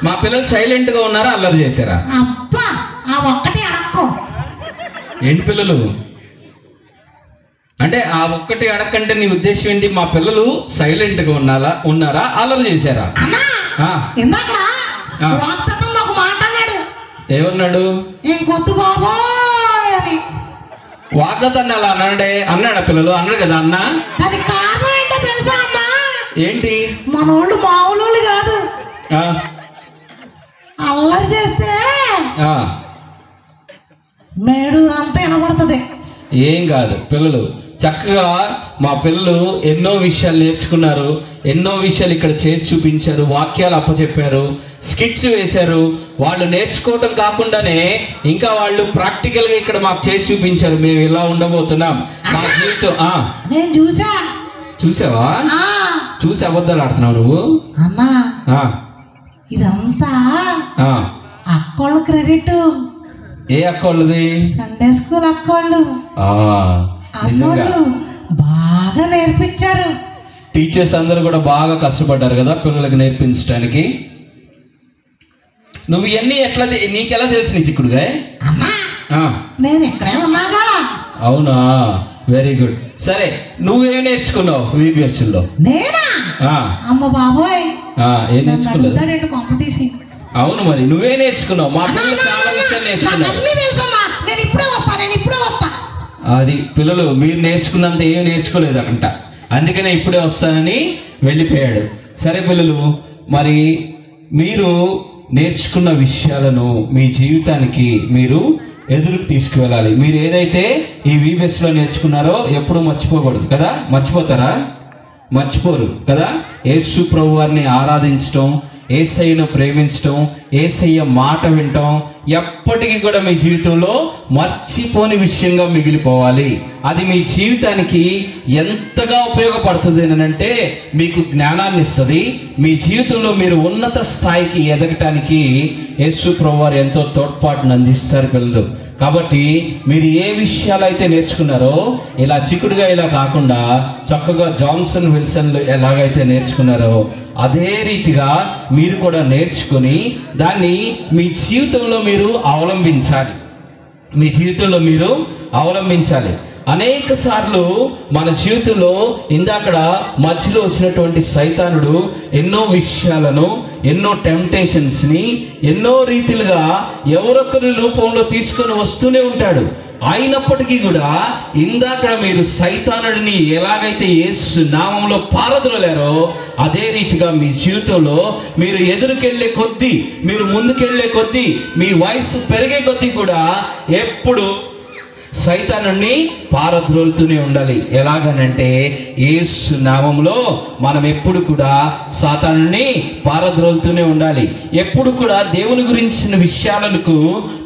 మా పిల్లలు సైలెంట్ గా ఉన్నారా, అల్లరి చేశారా? అబ్బా, ఆ ఒక్కటి అడక్కో. ఏంటి పిల్లలు అంటే ఆ ఒక్కటి అడకంటే నీ ఉద్దేశం ఏంటి? మా పిల్లలు సైలెంట్ గా ఉన్నారా, అల్లరి చేశారా? ఇందాక వాగ్దాతం నాకు మాట్లాడాడు. ఏమన్నాడు? ఇంకొద్దు బాబోయ్ అని. వాగ్దాతాన్ని అలా అన్నాడా పిల్లలు? అన్నాడు కదా అన్న. దానికి కారణం ఏంటో తెలుసా అన్న? ఏంటి? మనోళ్ళు మామూలు కాదు. అల్లరి చేస్తే మేడు అంతా వినబడుతుంది. ఏం కాదు పిల్లలు, చక్కగా మా పిల్లలు ఎన్నో విషయాలు నేర్చుకున్నారు, ఎన్నో విషయాలు ఇక్కడ చేసి చూపించారు, వాక్యాలు అప్పచెప్పారు, స్కిట్స్ వేశారు. వాళ్ళు నేర్చుకోవటం కాకుండానే ఇంకా వాళ్ళు ప్రాక్టికల్గా ఇక్కడ మాకు చేసి చూపించారు. మేము ఇలా ఉండబోతున్నాం మా జీవితం. నేను చూసావా? చూసి అబద్ధాలు ఆడుతున్నావు నువ్వు అన్నా. ఇదంతా అక్కోళ్ళ క్రెడిట్. ఏ అక్కోళ్ళది? సండే స్కూల్ అక్కోళ్ళు. నిజంగా బాగా నేర్పించారు. టీచర్స్ అందరూ కూడా బాగా కష్టపడ్డారు కదా పిల్లలకి నేర్పించడానికి. నువ్వు ఇవన్నీ ఎట్లా, నీకెలా తెలిసి నీ చిక్కుడుగా? నేను ఎక్కడే ఉన్నాగా. అవునా? Very good. సరే, నువ్వేం నేర్చుకున్నావు VBSలో? నేనా? అమ్మ బాబోయ్, ఏం నేర్చుకున్నావు? కొంప తీసి. అవును, మరి నువ్వే నేర్చుకున్నావు. మా పిల్లలు చాలా విషయాలు నేర్చుకున్నావు. అది పిల్లలు మీరు నేర్చుకున్నంత ఏం నేర్చుకోలేదు అంట, అందుకనే ఇప్పుడే వస్తానని వెళ్ళిపోయాడు. సరే పిల్లలు, మరి మీరు నేర్చుకున్న విషయాలను మీ జీవితానికి మీరు ఎదురుకు తీసుకువెళ్ళాలి. మీరు ఏదైతే ఈ VBSలో నేర్చుకున్నారో ఎప్పుడూ మర్చిపోకూడదు కదా. మర్చిపోతారా? మర్చిపోరు కదా. యేసు ప్రభు వారిని ఆరాధించడం, యేసయ్యను ప్రేమించడం, యేసయ్య మాట వినటం ఎప్పటికీ కూడా మీ జీవితంలో మర్చిపోని విషయంగా మిగిలిపోవాలి. అది మీ జీవితానికి ఎంతగా ఉపయోగపడుతుంది అంటే మీకు జ్ఞానాన్ని ఇస్తుంది. మీ జీవితంలో మీరు ఉన్నత స్థాయికి ఎదగటానికి యేసు ప్రభువారు ఎంతో తోడ్పాటును అందిస్తారు పిల్లలు. కాబట్టి మీరు ఏ విషయాలు అయితే నేర్చుకున్నారో ఇలా చిక్కుడుగా ఇలా కాకుండా చక్కగా జాన్సన్ విల్సన్లు ఎలాగైతే నేర్చుకున్నారో అదే రీతిగా మీరు కూడా నేర్చుకొని దాన్ని మీ జీవితంలో మీరు అవలంబించాలి. మీ జీవితంలో మీరు అవలంబించాలి. అనేక సార్లు మన జీవితంలో ఇందాకడ మధ్యలో వచ్చినటువంటి సైతానుడు ఎన్నో విషయాలను, ఎన్నో టెంప్టేషన్స్ని ఎన్నో రీతిలుగా ఎవరొకరి రూపంలో తీసుకొని వస్తూనే ఉంటాడు. అయినప్పటికీ కూడా ఇందాకడ మీరు సైతానుడిని ఎలాగైతే యేసు నామంలో పారద్రోలారో అదే రీతిగా మీ జీవితంలో మీరు ఎదురుకెళ్ళే కొద్దీ, మీరు ముందుకెళ్ళే కొద్దీ, మీ వయసు పెరిగే కొద్దీ కూడా ఎప్పుడు సైతానుని పారద్రోలుతూనే ఉండాలి. ఎలాగనంటే యేసు నామంలో మనం ఎప్పుడు కూడా సాతానుని పారద్రోలుతూనే ఉండాలి. ఎప్పుడు కూడా దేవుని గురించిన విషయాలకు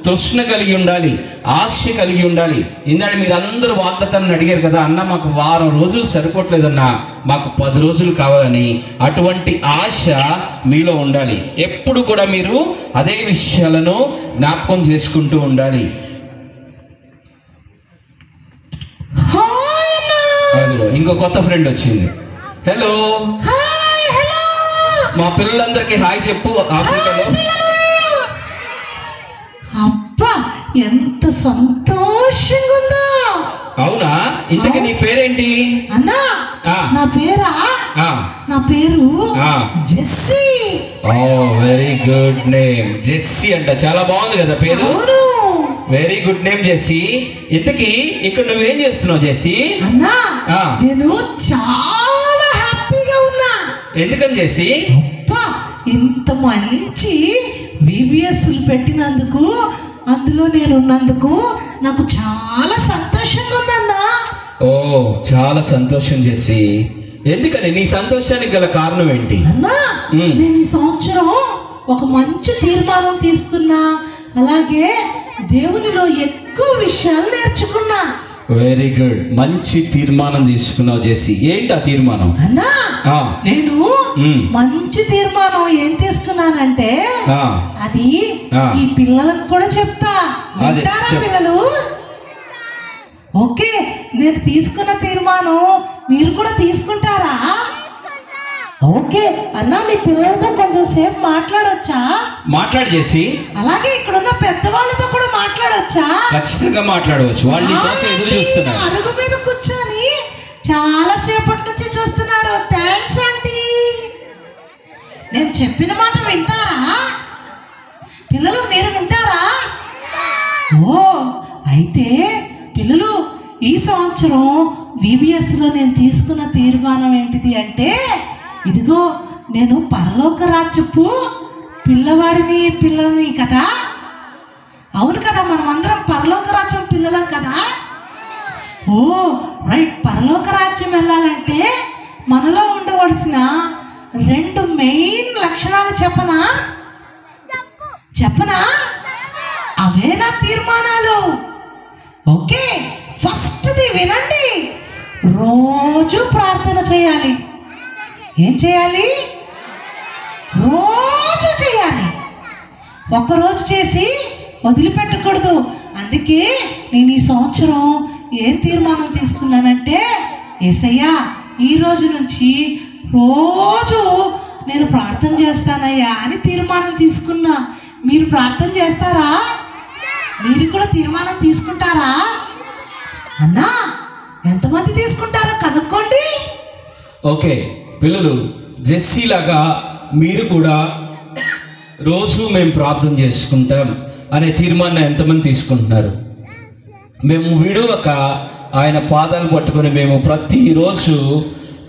తృష్ణ కలిగి ఉండాలి, ఆశ కలిగి ఉండాలి. ఇందాక మీరు అందరూ వాగ్దాతాన్ని అడిగారు కదా, అన్న మాకు వారం రోజులు సరిపోవట్లేదన్నా, మాకు 10 రోజులు కావాలని. అటువంటి ఆశ మీలో ఉండాలి. ఎప్పుడు కూడా మీరు అదే విషయాలను జ్ఞాపకం చేసుకుంటూ ఉండాలి. ఇంకో కొత్త ఫ్రెండ్ వచ్చింది. హలో, మా పిల్లలందరికీ హాయ్ చెప్పు. ఆఫ్రికాలో అబ్బా ఎంత సంతోషంగా ఉందో. అవునా? ఇంతకీ నీ పేరేంటి? అన్నా నా పేరా? నా పేరు జెస్సీ. Oh very good name, Jessie అంట. చాలా బాగుంది కదా పేరు. Very good name Jessie. ఇంతకీ ఇక్కడ నువ్వేం చేస్తున్నావు జెస్సీ? అన్నా నేను చాలా హ్యాపీగా ఉన్నా. ఎందుకని జెస్సీ? అబ్బా ఇంత మంచి VBSలు పెట్టినందుకు, అందులో నేను ఉన్నందుకు నాకు చాలా సంతోషంగా ఉందన్నా. ఓ చాలా సంతోషం జెస్సీ. ఎందుకని? నీ సంతోషానికి గల కారణం ఏంటి? అన్నా, నేను ఈ సంవత్సరం ఒక మంచి తీర్మానం తీసుకున్నా, అలాగే దేవునిలో ఎక్కువ విషయాలు నేర్చుకున్నా. వెరీ గుడ్, మంచి తీర్మానం తీసుకున్నావు జెస్సీ. ఏంటి ఆ తీర్మానం? అన్నా, నేను మంచి తీర్మానం ఏం తీసుకున్నానంటే అది ఈ పిల్లలకు కూడా చెప్తా. వింటారా పిల్లలు? ఓకే, నేను తీసుకున్న తీర్మానం మీరు కూడా తీసుకుంటారా? ఓకే అన్నా, మీ పిల్లలతో కొంచెం సేపు మాట్లాడొచ్చా? మాట్లాడు జెస్సీ. అలాగే ఇక్కడున్న పెద్దవాళ్ళతో కూడా మాట్లాడొచ్చా? ఖచ్చితంగా మాట్లాడవచ్చు. వాళ్ళు నీ కోసం ఎదురు చూస్తున్నారు. అరుగు మీద కూర్చొని చాలా సేపటి నుంచి చూస్తున్నారు. Thanks aunty. నేను చెప్పిన మాట వింటారా పిల్లలు? మీరు వింటారా? ఓ, అయితే పిల్లలు, ఈ సంవత్సరం VBSలో నేను తీసుకున్న తీర్మానం ఏంటిది అంటే, ఇదిగో నేను పరలోక రాజ్యపు పిల్లల్ని కదా. అవును కదా, మనం అందరం పరలోక రాజ్యం పిల్లలం కదా. ఓ రైట్, పరలోక రాజ్యం వెళ్ళాలంటే మనలో ఉండవలసిన 2 మెయిన్ లక్షణాలు చెప్పనా? అవే నా తీర్మానాలు. ఓకే, ఫస్ట్ది వినండి. రోజు ప్రార్థన చేయాలి. ఏం చేయాలి? రోజు చేయాలి. ఒక్కరోజు చేసి వదిలిపెట్టకూడదు. అందుకే నేను ఈ సంవత్సరం ఏం తీర్మానం తీసుకున్నానంటే, యేసయ్యా, ఈ రోజు నుంచి రోజు నేను ప్రార్థన చేస్తానయ్యా అని తీర్మానం తీసుకున్నా. మీరు ప్రార్థన చేస్తారా? మీరు కూడా తీర్మానం తీసుకుంటారా? అన్నా, ఎంతమంది తీసుకుంటారో కనుక్కోండి. ఓకే పిల్లలు, జెస్సీ లాగా మీరు కూడా రోజు మేము ప్రార్థన చేసుకుంటాం అనే తీర్మానం ఎంతమంది తీసుకుంటున్నారు? మేము విడువక ఆయన పాదాలు పట్టుకొని మేము ప్రతిరోజు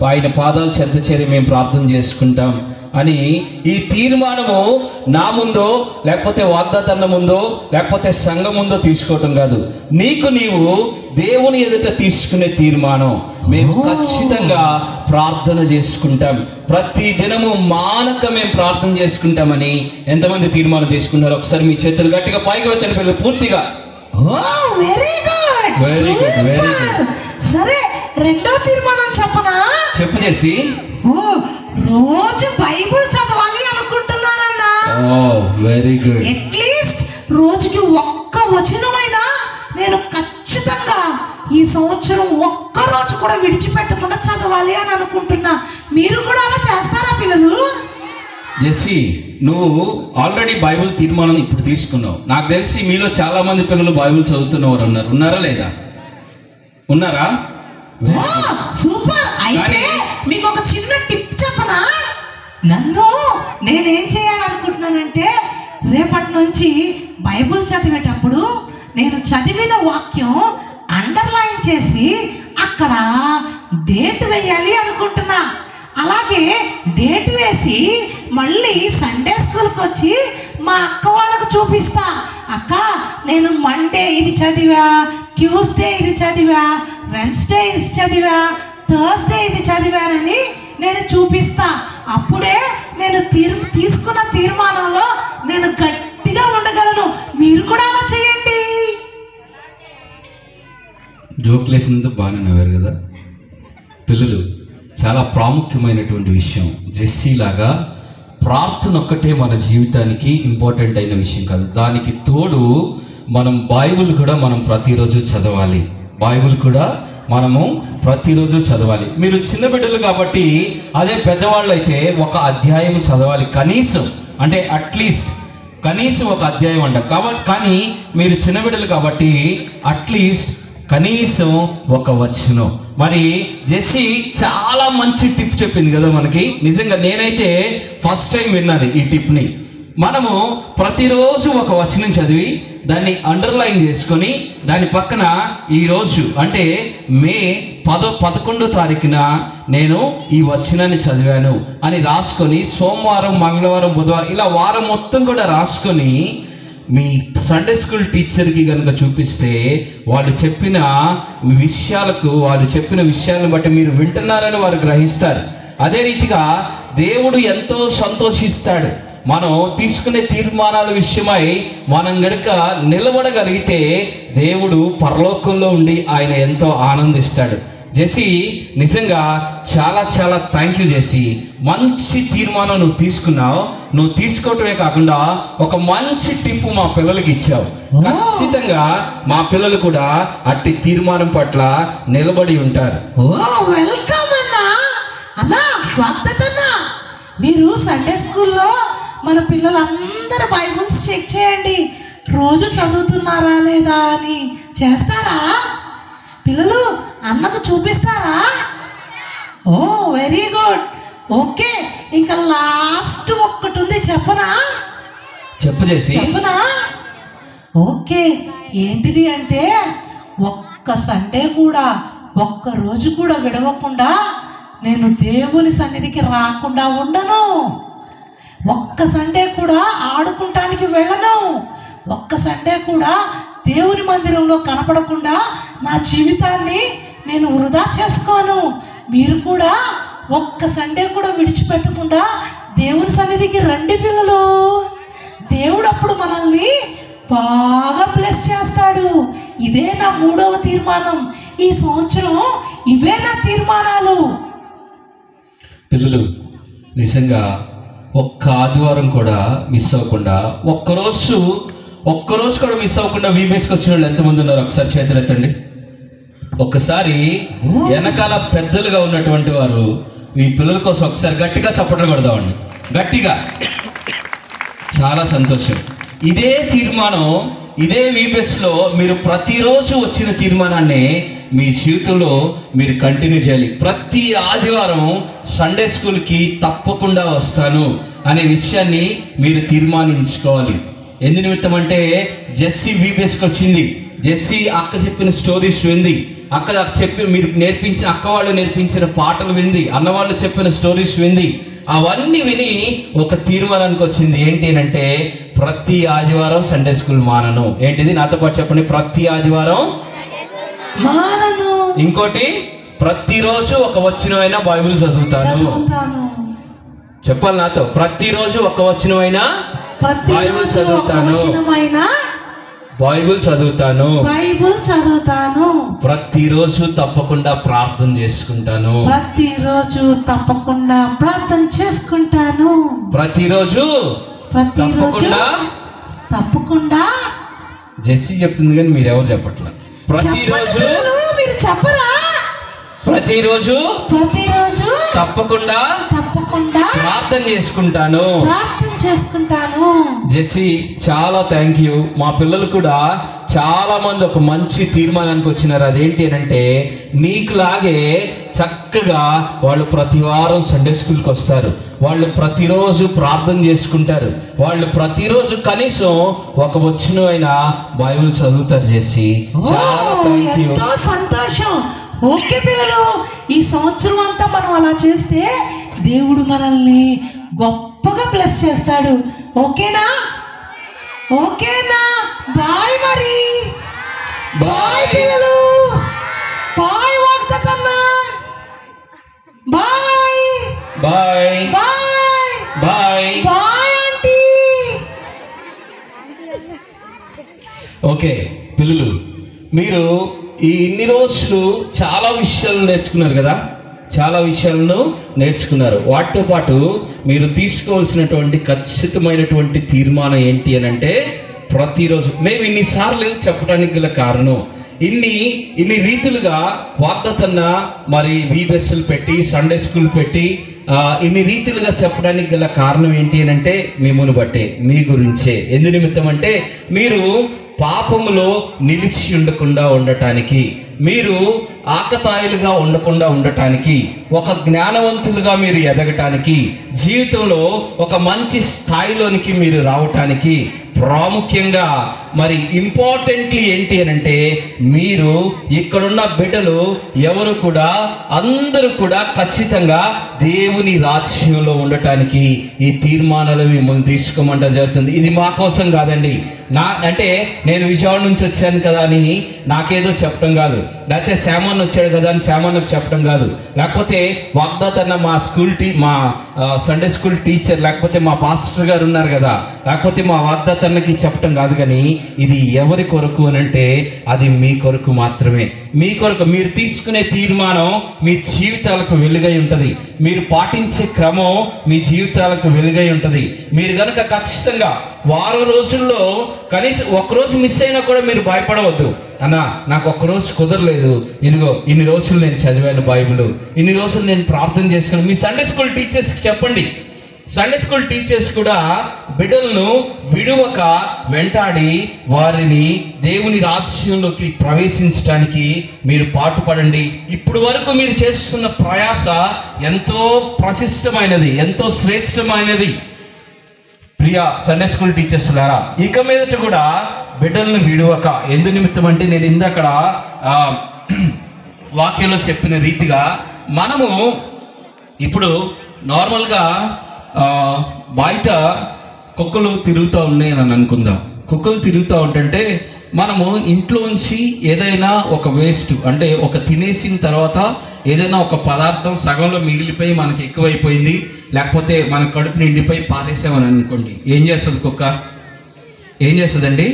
ఆయన పాదాలు చెంత చేరి మేము ప్రార్థన చేసుకుంటాం అని ఈ తీర్మానము నా ముందో లేకపోతే వాగ్దాతన్న ముందో లేకపోతే సంఘం ముందో తీసుకోవటం కాదు, నీకు నీవు దేవుని ఎదుట తీసుకునే తీర్మానం. మేము ఖచ్చితంగా ప్రార్థన చేసుకుంటాం, ప్రతి దినము మానక మేము ప్రార్థన చేసుకుంటామని ఎంతమంది తీర్మానం తీసుకున్నారు? ఒకసారి మీ చేతులు గట్టిగా పైకి వెత్తని పిల్లలు పూర్తిగా. Very good, very good, very good. సరే, రెండో తీర్మానం చెప్పనా? చెప్పు చేసి. రోజు బైబిల్ చదవాలి అనుకుంటున్నానన్నా. Very good. అట్లీస్ట్ రోజుకి ఒక్క వచనమైనా నేను ఖచ్చితంగా ఈ సంవత్సరం ఒక్క రోజు కూడా విడిచిపెట్టకుండా చదవాలి అని అనుకుంటున్నా. మీరు కూడా అలా చేస్తారా పిల్లలు? జెస్సీ, నువ్వు ఆల్రెడీ బైబిల్ తీర్మానం ఇప్పుడు తీసుకున్నావు. నాకు తెలిసి మీలో చాలా మంది పిల్లలు బైబిల్ చదువుతున్నవారు ఉన్నారా లేదా? ఉన్నారా? సూపర్. అయితే మీకు ఒక చిన్న టిప్ చెప్పనా? నేనేం చేయాలనుకుంటున్నానంటే, రేపటి నుంచి బైబిల్ చదివేటప్పుడు నేను చదివిన వాక్యం అండర్లైన్ చేసి అక్కడ డేట్ వేయాలి అనుకుంటున్నా. అలాగే డేట్ వేసి మళ్ళీ సండే స్కూల్కి వచ్చి మా అక్క వాళ్ళకు చూపిస్తా. అక్క, నేను మండే ఇది చదివా, ట్యూస్డే ఇది చదివా, వెన్స్డే ఇది చదివా, థర్స్డే ఇది చదివానని నేను చూపిస్తా. అప్పుడే నేను తీసుకున్న తీర్మానంలో నేను గట్టిగా ఉండగలను. మీరు కూడా అలా చేయండి. జోక్లేసినందుకు బాగానే నవ్వారు కదా పిల్లలు. చాలా ప్రాముఖ్యమైనటువంటి విషయం. జెస్సీ లాగా ప్రార్థన ఒక్కటే మన జీవితానికి ఇంపార్టెంట్ అయిన విషయం కాదు, దానికి తోడు మనం బైబిల్ కూడా మనం ప్రతిరోజు చదవాలి. బైబిల్ కూడా మనము ప్రతిరోజు చదవాలి. మీరు చిన్న బిడ్డలు కాబట్టి, అదే పెద్దవాళ్ళు అయితే ఒక అధ్యాయం చదవాలి కనీసం, అంటే అట్లీస్ట్ కనీసం ఒక అధ్యాయం అంట కాబట్టి. కానీ మీరు చిన్న బిడ్డలు కాబట్టి అట్లీస్ట్ కనీసం ఒక వచనం. మరి జెస్సీ చాలా మంచి టిప్ చెప్పింది కదా మనకి. నిజంగా నేనైతే ఫస్ట్ టైం విన్నాను ఈ టిప్ని. మనము ప్రతిరోజు ఒక వచనం చదివి దాన్ని అండర్లైన్ చేసుకొని దాని పక్కన ఈరోజు అంటే మే 11వ తారీఖున నేను ఈ వచనాన్ని చదివాను అని రాసుకొని సోమవారం, మంగళవారం, బుధవారం ఇలా వారం మొత్తం కూడా రాసుకొని మీ సండే స్కూల్ టీచర్కి కనుక చూపిస్తే వాళ్ళు చెప్పిన విషయాలను బట్టి మీరు వింటున్నారని వారు గ్రహిస్తారు. అదే రీతిగా దేవుడు ఎంతో సంతోషిస్తాడు. మనం తీసుకునే తీర్మానాల విషయమై మనం గనుక నిలబడగలిగితే దేవుడు పరలోకంలో ఉండి ఆయన ఎంతో ఆనందిస్తాడు. జెసి, నిజంగా చాలా చాలా థ్యాంక్ యూ జెసి. మంచి తీర్మానం నువ్వు తీసుకున్నావు. నువ్వు తీసుకోవటమే కాకుండా ఒక మంచి టిప్పు మా పిల్లలకి ఇచ్చావు. ఖచ్చితంగా మా పిల్లలు కూడా అట్టి తీర్మానం పట్ల నిలబడి ఉంటారు. వెల్కమ్ అన్నా. మీరు సండే స్కూల్లో మన పిల్లలందరూ బైబుల్స్ చెక్ చేయండి, రోజు చదువుతున్నారా లేదా అని. చేస్తారా పిల్లలు? అన్నకు చూపిస్తారా? ఓ వెరీ గుడ్. ఓకే, ఇంకా లాస్ట్ ఒక్కటి ఉంది, చెప్పనా? చెప్పనా? ఓకే, ఏంటిది అంటే ఒక్క సండే కూడా, ఒక్క రోజు కూడా విడవకుండా నేను దేవుని సన్నిధికి రాకుండా ఉండను. ఒక్క సండే కూడా ఆడుకుంటానికి వెళ్ళను. ఒక్క సండే కూడా దేవుని మందిరంలో కనపడకుండా నా జీవితాన్ని నేను వృధా చేసుకోను. మీరు కూడా ఒక్క సండే కూడా విడిచిపెట్టకుండా దేవుని సన్నిధికి రండి పిల్లలు. దేవుడు అప్పుడు మనల్ని బాగా బ్లెస్ చేస్తాడు. ఇదే నా 3వ తీర్మానం. ఈ సంవత్సరం ఇవే నా తీర్మానాలు. పిల్లలు, నిజంగా ఒక్క ఆదివారం కూడా మిస్ అవ్వకుండా, ఒక్కరోజు కూడా మిస్ అవ్వకుండా వీబీఎస్కి వచ్చిన వాళ్ళు ఎంతమంది ఉన్నారు? ఒకసారి చేతులు ఎత్తండి. ఒక్కసారి వెనకాల పెద్దలుగా ఉన్నటువంటి వారు మీ పిల్లల కోసం ఒకసారి గట్టిగా చప్పట్లు కొడదామండి, గట్టిగా. చాలా సంతోషం. ఇదే తీర్మానం, ఇదే వీబీఎస్లో మీరు ప్రతిరోజు వచ్చిన తీర్మానాన్ని మీ జీవితంలో మీరు కంటిన్యూ చేయాలి. ప్రతి ఆదివారం సండే స్కూల్కి తప్పకుండా వస్తాను అనే విషయాన్ని మీరు తీర్మానించుకోవాలి. ఎందు నిమిత్తం అంటే జెస్సీ వీబీఎస్కి వచ్చింది. జెస్సీ అక్క చెప్పిన స్టోరీస్ వింది, మీరు నేర్పించిన అక్క వాళ్ళు నేర్పించిన పాటలు వింది, అన్నవాళ్ళు చెప్పిన స్టోరీస్ వింది. అవన్నీ విని ఒక తీర్మానానికి వచ్చింది. ఏంటి అంటే ప్రతి ఆదివారం సండే స్కూల్ మానను. ఏంటిది? నాతో పాటు చెప్పండి. ప్రతి ఆదివారం మానను. ఇంకోటి, ప్రతిరోజు ఒక వచనమైనా బైబిల్ చదువుతాను. చెప్పాలి నాతో. ప్రతిరోజు ఒక వచనమైనా బైబిల్ చదువుతాను. ప్రతిరోజు తప్పకుండా ప్రార్థన చేసుకుంటాను. ప్రతిరోజు తప్పకుండా. జెస్సీ చెప్తుంది కానీ మీరెవరు చెప్పట్లేదు. ప్రతిరోజు మీరు చెప్పరా? ప్రతిరోజు తప్పకుండా ప్రార్థన చేసుకుంటాను. జెస్సీ, చాలా థ్యాంక్ యూ. మా పిల్లలు కూడా చాలా మంది ఒక మంచి తీర్మానానికి వచ్చినారు. అదేంటి అంటే నీకులాగే చక్కగా వాళ్ళు ప్రతి వారం సండే స్కూల్కి వస్తారు. వాళ్ళు ప్రతిరోజు ప్రార్థన చేసుకుంటారు. వాళ్ళు ప్రతిరోజు కనీసం ఒక వచనమైనా బైబిల్ చదువుతారు. జెస్సీ, చాలా థ్యాంక్ యూ. సంతోషం. ఓకే పిల్లలు, ఈ సంవత్సరం అంతా మనం అలా చేస్తే దేవుడు మనల్ని గొప్పగా బ్లెస్ చేస్తాడు. ఓకేనా? బాయ్. మరి బాయ్ పిల్లలు. బాయ్ వాగ్దాతన్న. Bye aunty. ఓకే పిల్లలు, మీరు ఈ ఇన్ని రోజులు చాలా విషయాలు నేర్చుకున్నారు కదా. చాలా విషయాలను నేర్చుకున్నారు. వాటితో పాటు మీరు తీసుకోవాల్సినటువంటి ఖచ్చితమైనటువంటి తీర్మానం ఏంటి అని అంటే, ప్రతిరోజు మేము ఇన్నిసార్లు చెప్పడానికి గల కారణం, ఇన్ని రీతులుగా వాగ్దాతన్న మరి వీబీఎస్లు పెట్టి సండే స్కూల్ పెట్టి ఇన్ని రీతిలుగా చెప్పడానికి గల కారణం ఏంటి అని అంటే మిమ్మల్ని బట్టే, మీ గురించే. ఎందు నిమిత్తం అంటే మీరు పాపములో నిలిచి ఉండకుండా ఉండటానికి, మీరు ఆకతాయిలుగా ఉండకుండా ఉండటానికి, ఒక జ్ఞానవంతులుగా మీరు ఎదగటానికి, జీవితంలో ఒక మంచి స్థాయిలోనికి మీరు రావటానికి, ప్రాముఖ్యంగా మరి ఇంపార్టెంట్లీ ఏంటి అని అంటే మీరు ఇక్కడున్న బిడ్డలు ఎవరు కూడా అందరూ కూడా ఖచ్చితంగా దేవుని రాజ్యంలో ఉండటానికి ఈ తీర్మానాలు మిమ్మల్ని తీసుకోమంటం జరుగుతుంది. ఇది మా కోసం కాదండి, అంటే నేను విజయవాడ నుంచి వచ్చాను కదా అని నాకేదో చెప్పడం కాదు, లేకపోతే శామన్ వచ్చాడు కదా అని శామన్కు చెప్పడం కాదు, లేకపోతే వాగ్దాతన్న మా మా సండే స్కూల్ టీచర్ లేకపోతే మా పాస్టర్ గారు ఉన్నారు కదా, లేకపోతే మా వాగ్దాతన్నకి చెప్పడం కాదు. కానీ ఇది ఎవరి కొరకు అని అంటే అది మీ కొరకు మాత్రమే. మీ కొరకు మీరు తీసుకునే తీర్మానం మీ జీవితాలకు వెలుగై ఉంటుంది, మీరు పాటించే క్రమం మీ జీవితాలకు వెలుగై ఉంటుంది. మీరు కనుక ఖచ్చితంగా వారం రోజుల్లో కనీసం ఒక్కరోజు మిస్ అయినా కూడా మీరు భయపడవద్దు. అన్నా నాకు ఒక్కరోజు కుదరలేదు, ఇదిగో ఇన్ని రోజులు నేను చదివాను బైబిల్, ఇన్ని రోజులు నేను ప్రార్థన చేసుకున్నాను. మీ సండే స్కూల్ టీచర్స్కి చెప్పండి. సండే స్కూల్ టీచర్స్ కూడా బిడ్డలను విడువక వెంటాడి వారిని దేవుని రాజ్యంలోకి ప్రవేశించడానికి మీరు పాటుపడండి. ఇప్పుడు వరకు మీరు చేస్తున్న ప్రయాస ఎంతో ప్రశిష్టమైనది, ఎంతో శ్రేష్టమైనది. ప్రియ సండే స్కూల్ టీచర్స్ లారా, ఇక మీదట కూడా బిడ్డలను విడువక, ఎందు నిమిత్తం అంటే నేను ఇందాక వాక్యంలో చెప్పిన రీతిగా మనము ఇప్పుడు నార్మల్గా బయట కుక్కలు తిరుగుతూ ఉన్నాయి అని అనుకుందాం. కుక్కలు తిరుగుతూ ఉంటుంటే మనము ఇంట్లోంచి ఏదైనా ఒక వేస్ట్ అంటే ఒక తినేసిన తర్వాత ఏదైనా ఒక పదార్థం సగంలో మిగిలిపోయి మనకి ఎక్కువైపోయింది, లేకపోతే మన కడుపు నిండిపోయి పారేసామని అనుకోండి, ఏం చేస్తుంది కుక్క? ఏం చేస్తుందండి?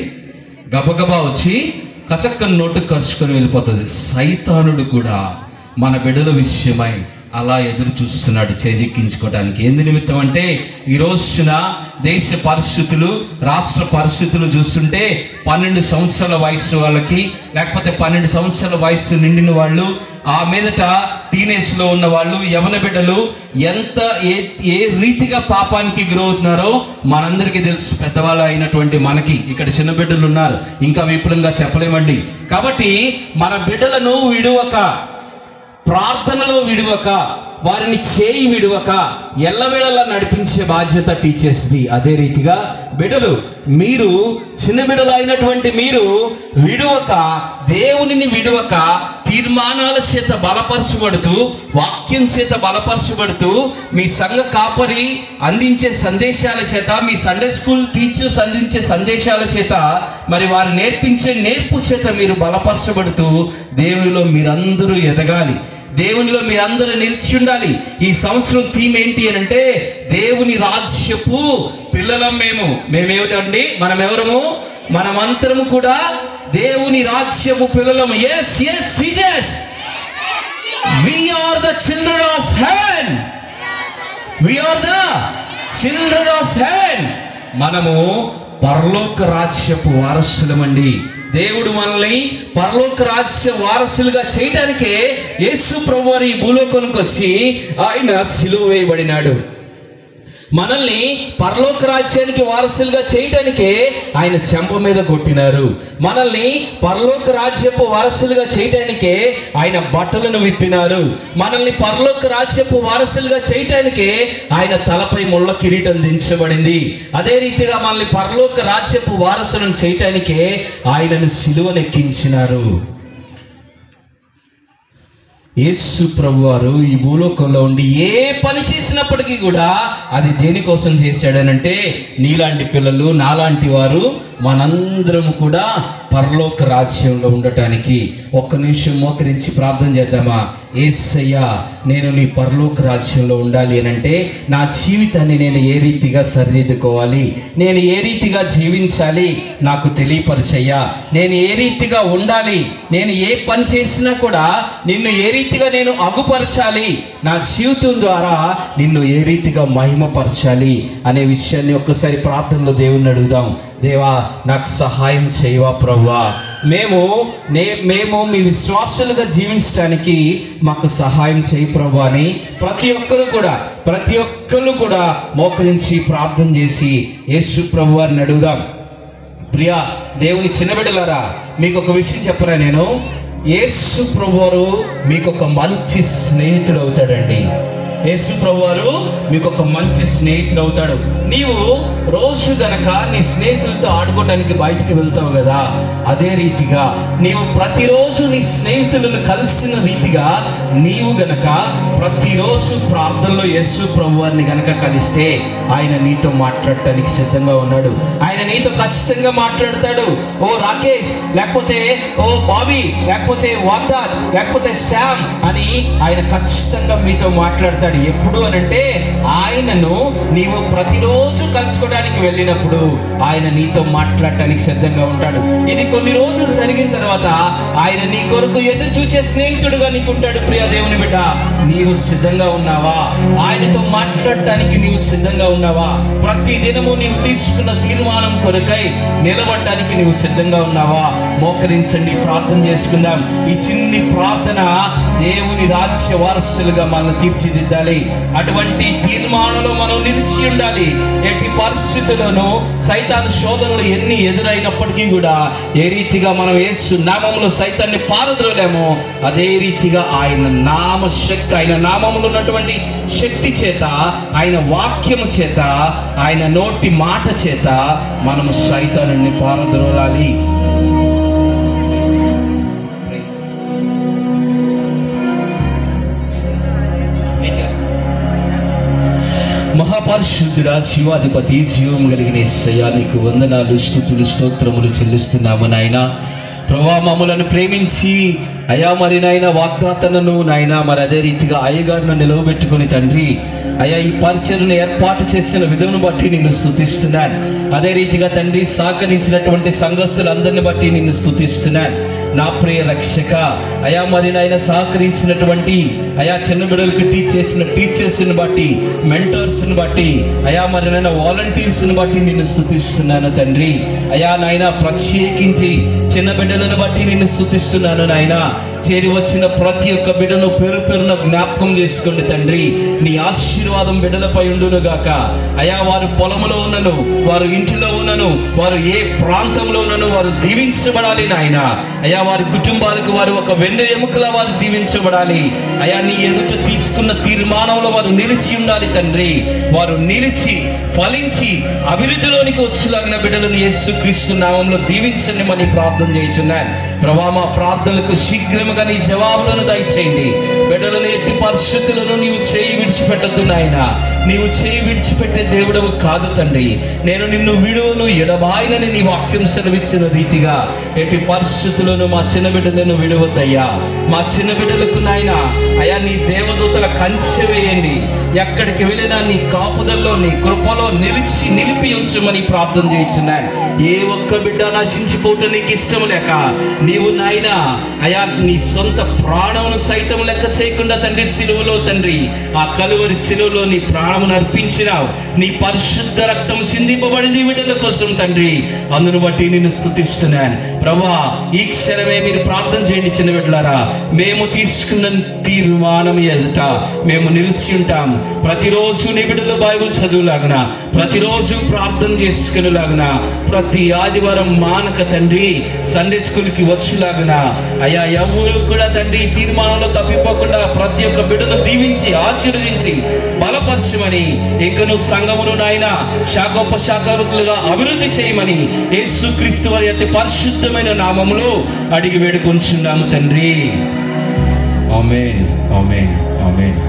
గబగబా వచ్చి కచక్కని నోటుకు ఖర్చుకొని వెళ్ళిపోతుంది. సైతానుడు కూడా మన బిడ్డల విషయమై అలా ఎదురు చూస్తున్నాడు చేజెక్కించుకోవడానికి. ఎందు నిమిత్తం అంటే ఈ రోజున దేశ పరిస్థితులు, రాష్ట్ర పరిస్థితులు చూస్తుంటే 12 సంవత్సరాల వయసు వాళ్ళకి, లేకపోతే 12 సంవత్సరాల వయసు నిండిన వాళ్ళు, ఆ మీదట టీనేజ్లో ఉన్న వాళ్ళు, యవన బిడ్డలు ఎంత ఏ రీతిగా పాపానికి గురవుతున్నారో మనందరికీ తెలుసు. పెద్దవాళ్ళు అయినటువంటి మనకి ఇక్కడ చిన్న బిడ్డలు ఉన్నారు, ఇంకా విపులంగా చెప్పలేమండి. కాబట్టి మన బిడ్డలను విడువక, ప్రార్థనలో విడువక, వారిని చేయి విడువక ఎల్లవేళలా నడిపించే బాధ్యత టీచర్స్ది. అదే రీతిగా బిడ్డలు, మీరు చిన్న బిడ్డలు అయినటువంటి మీరు విడువక, దేవునిని విడువక, తీర్మానాల చేత బలపరచబడుతూ, వాక్యం చేత బలపరచబడుతూ, మీ సంఘ కాపరి అందించే సందేశాల చేత, మీ సండే స్కూల్ టీచర్స్ అందించే సందేశాల చేత, మరి వారు నేర్పించే నేర్పు చేత మీరు బలపరచబడుతూ దేవునిలో మీరందరూ ఎదగాలి, దేవునిలో మీరందరూ నిలిచి ఉండాలి. ఈ సంవత్సరం థీమ్ ఏంటి అని అంటే దేవుని రాజ్యపు పిల్లలం. మేమేమిటండి? మనమెవరము? మనమంతరము కూడా దేవుని రాజ్యపు పిల్లలము. yes Jesus, we are the children of heaven, we are the children of heaven. మనము పరలోక రాజ్యపు వారసులమండి. దేవుడు మనల్ని పరలోక రాజ్య వారసులుగా చేయటానికే యేసు ప్రభువారు ఈ భూలోకానికి వచ్చి ఆయన సిలువ వేయబడినాడు. మనల్ని పరలోక రాజ్యానికి వారసులుగా చేయటానికే ఆయన చెంప మీద కొట్టినారు. మనల్ని పరలోక రాజ్యపు వారసులుగా చేయటానికే ఆయన బట్టలను విప్పినారు. మనల్ని పరలోక రాజ్యపు వారసులుగా చేయటానికే ఆయన తలపై ముళ్ళ కిరీటం దించబడింది. అదే రీతిగా మనల్ని పరలోక రాజ్యపు వారసులను చేయటానికే ఆయనను సిలువనెక్కించినారు. యేసు ప్రభువారు ఈ భూలోకంలో ఉండి ఏ పని చేసినప్పటికీ కూడా అది దేనికోసం చేశాడనంటే నీలాంటి పిల్లలు, నాలాంటి వారు మనందరం కూడా పరలోక రాజ్యంలో ఉండటానికి. ఒక్క నిమిషం మోకరించి ప్రార్థన చేద్దామా? యేసయ్యా, నేను నీ పరలోక రాజ్యంలో ఉండాలి అని అంటే నా జీవితాన్ని నేను ఏ రీతిగా సరిదిద్దుకోవాలి, నేను ఏ రీతిగా జీవించాలి నాకు తెలియపరిచయ్యా. నేను ఏ రీతిగా ఉండాలి, నేను ఏ పని చేసినా కూడా నిన్ను ఏ రీతిగా నేను అగుపరచాలి, నా జీవితం ద్వారా నిన్ను ఏ రీతిగా మహిమపరచాలి అనే విషయాన్ని ఒక్కసారి ప్రార్థనలో దేవుణ్ణి అడుగుదాం. దేవా, నాకు సహాయం చేయవా ప్రభువా, మేము మీ విశ్వాసులుగా జీవించడానికి మాకు సహాయం చేయి ప్రభు అని ప్రతి ఒక్కరు కూడా మోకరించి ప్రార్థన చేసి యేసు ప్రభు వారిని అడుగుదాం. ప్రియా దేవుని చిన్నబిడ్డలారా, మీకు ఒక విషయం చెప్పరా, నేను యేసు ప్రభువారు మీకు ఒక మంచి స్నేహితుడు అవుతాడండి. యేసు ప్రభువారు మీకు ఒక మంచి స్నేహితుడు అవుతాడు. నీవు రోజు గనక నీ స్నేహితులతో ఆడుకోవడానికి బయటికి వెళ్తావు కదా, అదే రీతిగా నీవు ప్రతిరోజు నీ స్నేహితులను కలిసిన రీతిగా నీవు గనక ప్రతిరోజు ప్రార్థనలో యేసు ప్రభువారిని గనక కలిస్తే ఆయన నీతో మాట్లాడటానికి సిద్ధంగా ఉన్నాడు. ఆయన నీతో ఖచ్చితంగా మాట్లాడతాడు. ఓ రాకేష్, లేకపోతే ఓ బాబీ, లేకపోతే వాగ్దాద్, లేకపోతే శ్యామ్ అని ఆయన ఖచ్చితంగా మీతో మాట్లాడతాడు. ఎప్పుడు అనంటే ఆయనను నీవు ప్రతిరోజు కలుసుకోవడానికి వెళ్ళినప్పుడు ఆయన నీతో మాట్లాడటానికి సిద్ధంగా ఉంటాడు. ఇది కొన్ని రోజులు జరిగిన తర్వాత ఆయన నీ కొరకు ఎదురు చూసే స్నేహితుడుగా నీకు ఉంటాడు. ప్రియ దేవుని బిడ్డ, నీవు సిద్ధంగా ఉన్నావా? ఆయనతో మాట్లాడటానికి నీవు సిద్ధంగా ఉన్నావా? ప్రతి దినము నీవు తీసుకున్న తీర్మానం కొరకై నిలబడటానికి నీవు సిద్ధంగా ఉన్నావా? మోకరించండి, ప్రార్థన చేసుకుందాం. ఈ చిన్ని ప్రార్థన దేవుని రాజ్య వారసులుగా మనం తీర్చిదిద్దాలి. అటువంటి తీర్మానంలో మనం నిలిచి ఉండాలి. ఎట్టి పరిస్థితుల్లోనూ సైతాను శోధనలు ఎన్ని ఎదురైనప్పటికీ కూడా ఏ రీతిగా మనం యేసు నామములో సైతాన్ని పారద్రోలేమో అదే రీతిగా ఆయన నామ శక్తి, ఆయన నామములో ఉన్నటువంటి శక్తి చేత, ఆయన వాక్యము చేత, ఆయన నోటి మాట చేత మనము సైతానుని పారద్రోలాలి. మహాపరిశుద్ధుడా, శివాధిపతి, జీవం కలిగిన యేసయ్యా, నీకు వందనాలు, స్తుతులు, స్తోత్రములు చెల్లిస్తున్నాము నాయన. ప్రభువా, మమ్మలను ప్రేమించి అయా మరి నాయన వాగ్దాతలను నాయన మరి అదే రీతిగా అయ్యగారిని నిలవబెట్టుకుని తండ్రి అయా ఈ పరిచర్యను ఏర్పాటు చేసిన విధమును బట్టి నిన్ను స్తుతిస్తున్నాను. అదే రీతిగా తండ్రి సహకరించినటువంటి సంఘస్థులందరిని బట్టి నిన్ను స్తుతిస్తున్నాను. నా ప్రియ రక్షక, అయా మరి నాయన సహకరించినటువంటి అయా చిన్న బిడ్డలకు టీచ్ చేసిన టీచర్స్ని బట్టి, మెంటర్స్ని బట్టి, అయా మరి నాయన వాలంటీర్స్ని బట్టి నిన్ను స్తుతిస్తున్నాను తండ్రి. అయా నాయన ప్రత్యేకించి చిన్న బిడ్డలను బట్టి నిన్ను స్తుతిస్తున్నాను నాయన. చేరి వచ్చిన ప్రతి ఒక్క బిడ్డను పేరు పేరున జ్ఞాపకం చేసుకోండి తండ్రి. నీ ఆశీర్వాదం బిడ్డలపై ఉండును గాక. అయా వారు పొలంలో ఉన్నను, వారు ఇంటిలో ఉన్నను, వారు ఏ ప్రాంతంలో ఉన్నను వారు దీవించబడాలి నాయన. అయా వారి కుటుంబాలకు వారు ఒక వెన్ను ఎముకలా వారు జీవించబడాలి. అయా నీ ఎదుట తీసుకున్న తీర్మానంలో వారు నిలిచి ఉండాలి తండ్రి. వారు నిలిచి ఫలించి అభివృద్ధిలోనికి వచ్చేలాగిన బిడ్డలను యేసుక్రీస్తు నామంలో దీవించండి అని ప్రార్థన చేయుచున్నాను. ప్రభువా, మా ప్రార్థనలకు శీఘ్రముగా నీ జవాబులను దయచేయండి. బిడ్డలను ఎట్టి పరిస్థితులను నీవు చేయి విడిచిపెట్టద్దు నాయన. నీవు చేయి విడిచిపెట్టే దేవుడవు కాదు తండ్రి. నేను నిన్ను విడువను, ఎడబాయనని నీ వాక్యం సెలవిచ్చిన రీతిగా ఎట్టి పరిస్థితులను మా చిన్న బిడ్డలను విడవద్దయ్యా. మా చిన్న బిడ్డలకు నాయన అయా నీ దేవదూతల కంచె వేయండి. ఎక్కడికి వెళ్ళినా నీ కాపుదల్లో నీ కృపలో నిలిపి ఉంచమని ప్రార్థన చేయించున్నాను. ఏ ఒక్క బిడ్డ నశించిపోవటం నీకు ఇష్టం లేక నీవు నాయన అయా నీ సొంత ప్రాణమును సైతం లెక్క చేయకుండా తండ్రి సిలువలో తండ్రి ఆ కలువరి సిలువలో నీ ప్రాణమును అర్పించినావు. నీ పరిశుద్ధ రక్తం చిందింపబడింది బిడ్డల కోసం తండ్రి. అందును బట్టి నిన్ను స్తుతిస్తున్నాను. ప్రభువా, ఈ క్షణమే మీరు ప్రార్థన చేయండి చిన్న బిడ్డలారా. మేము తీసుకున్న తీర్మానం ఎదుట మేము నిలిచి ఉంటాం. ప్రతిరోజు నీ బిడ్డలు బైబిల్ చదువులాగున, ప్రతిరోజు ప్రార్థన చేసుకునేలాగున, ప్రతి ఆదివారం మానక తండ్రి సండే స్కూల్కి వచ్చేలాగున అయా ఎవరు కూడా తండ్రి ఈ తీర్మానంలో తప్పిపోకుండా ప్రతి ఒక్క బిడ్డను దీవించి ఆశీర్వదించి బలపరచమని, ఇంకను సంఘమును నాయన శాఖోపశాఖలుగా అభివృద్ధి చేయమని యేసుక్రీస్తు వారి అతి పరిశుద్ధమైన నామములో అడిగి వేడుకొంచున్నాము తండ్రి. ఆమేన్, ఆమేన్, ఆమేన్.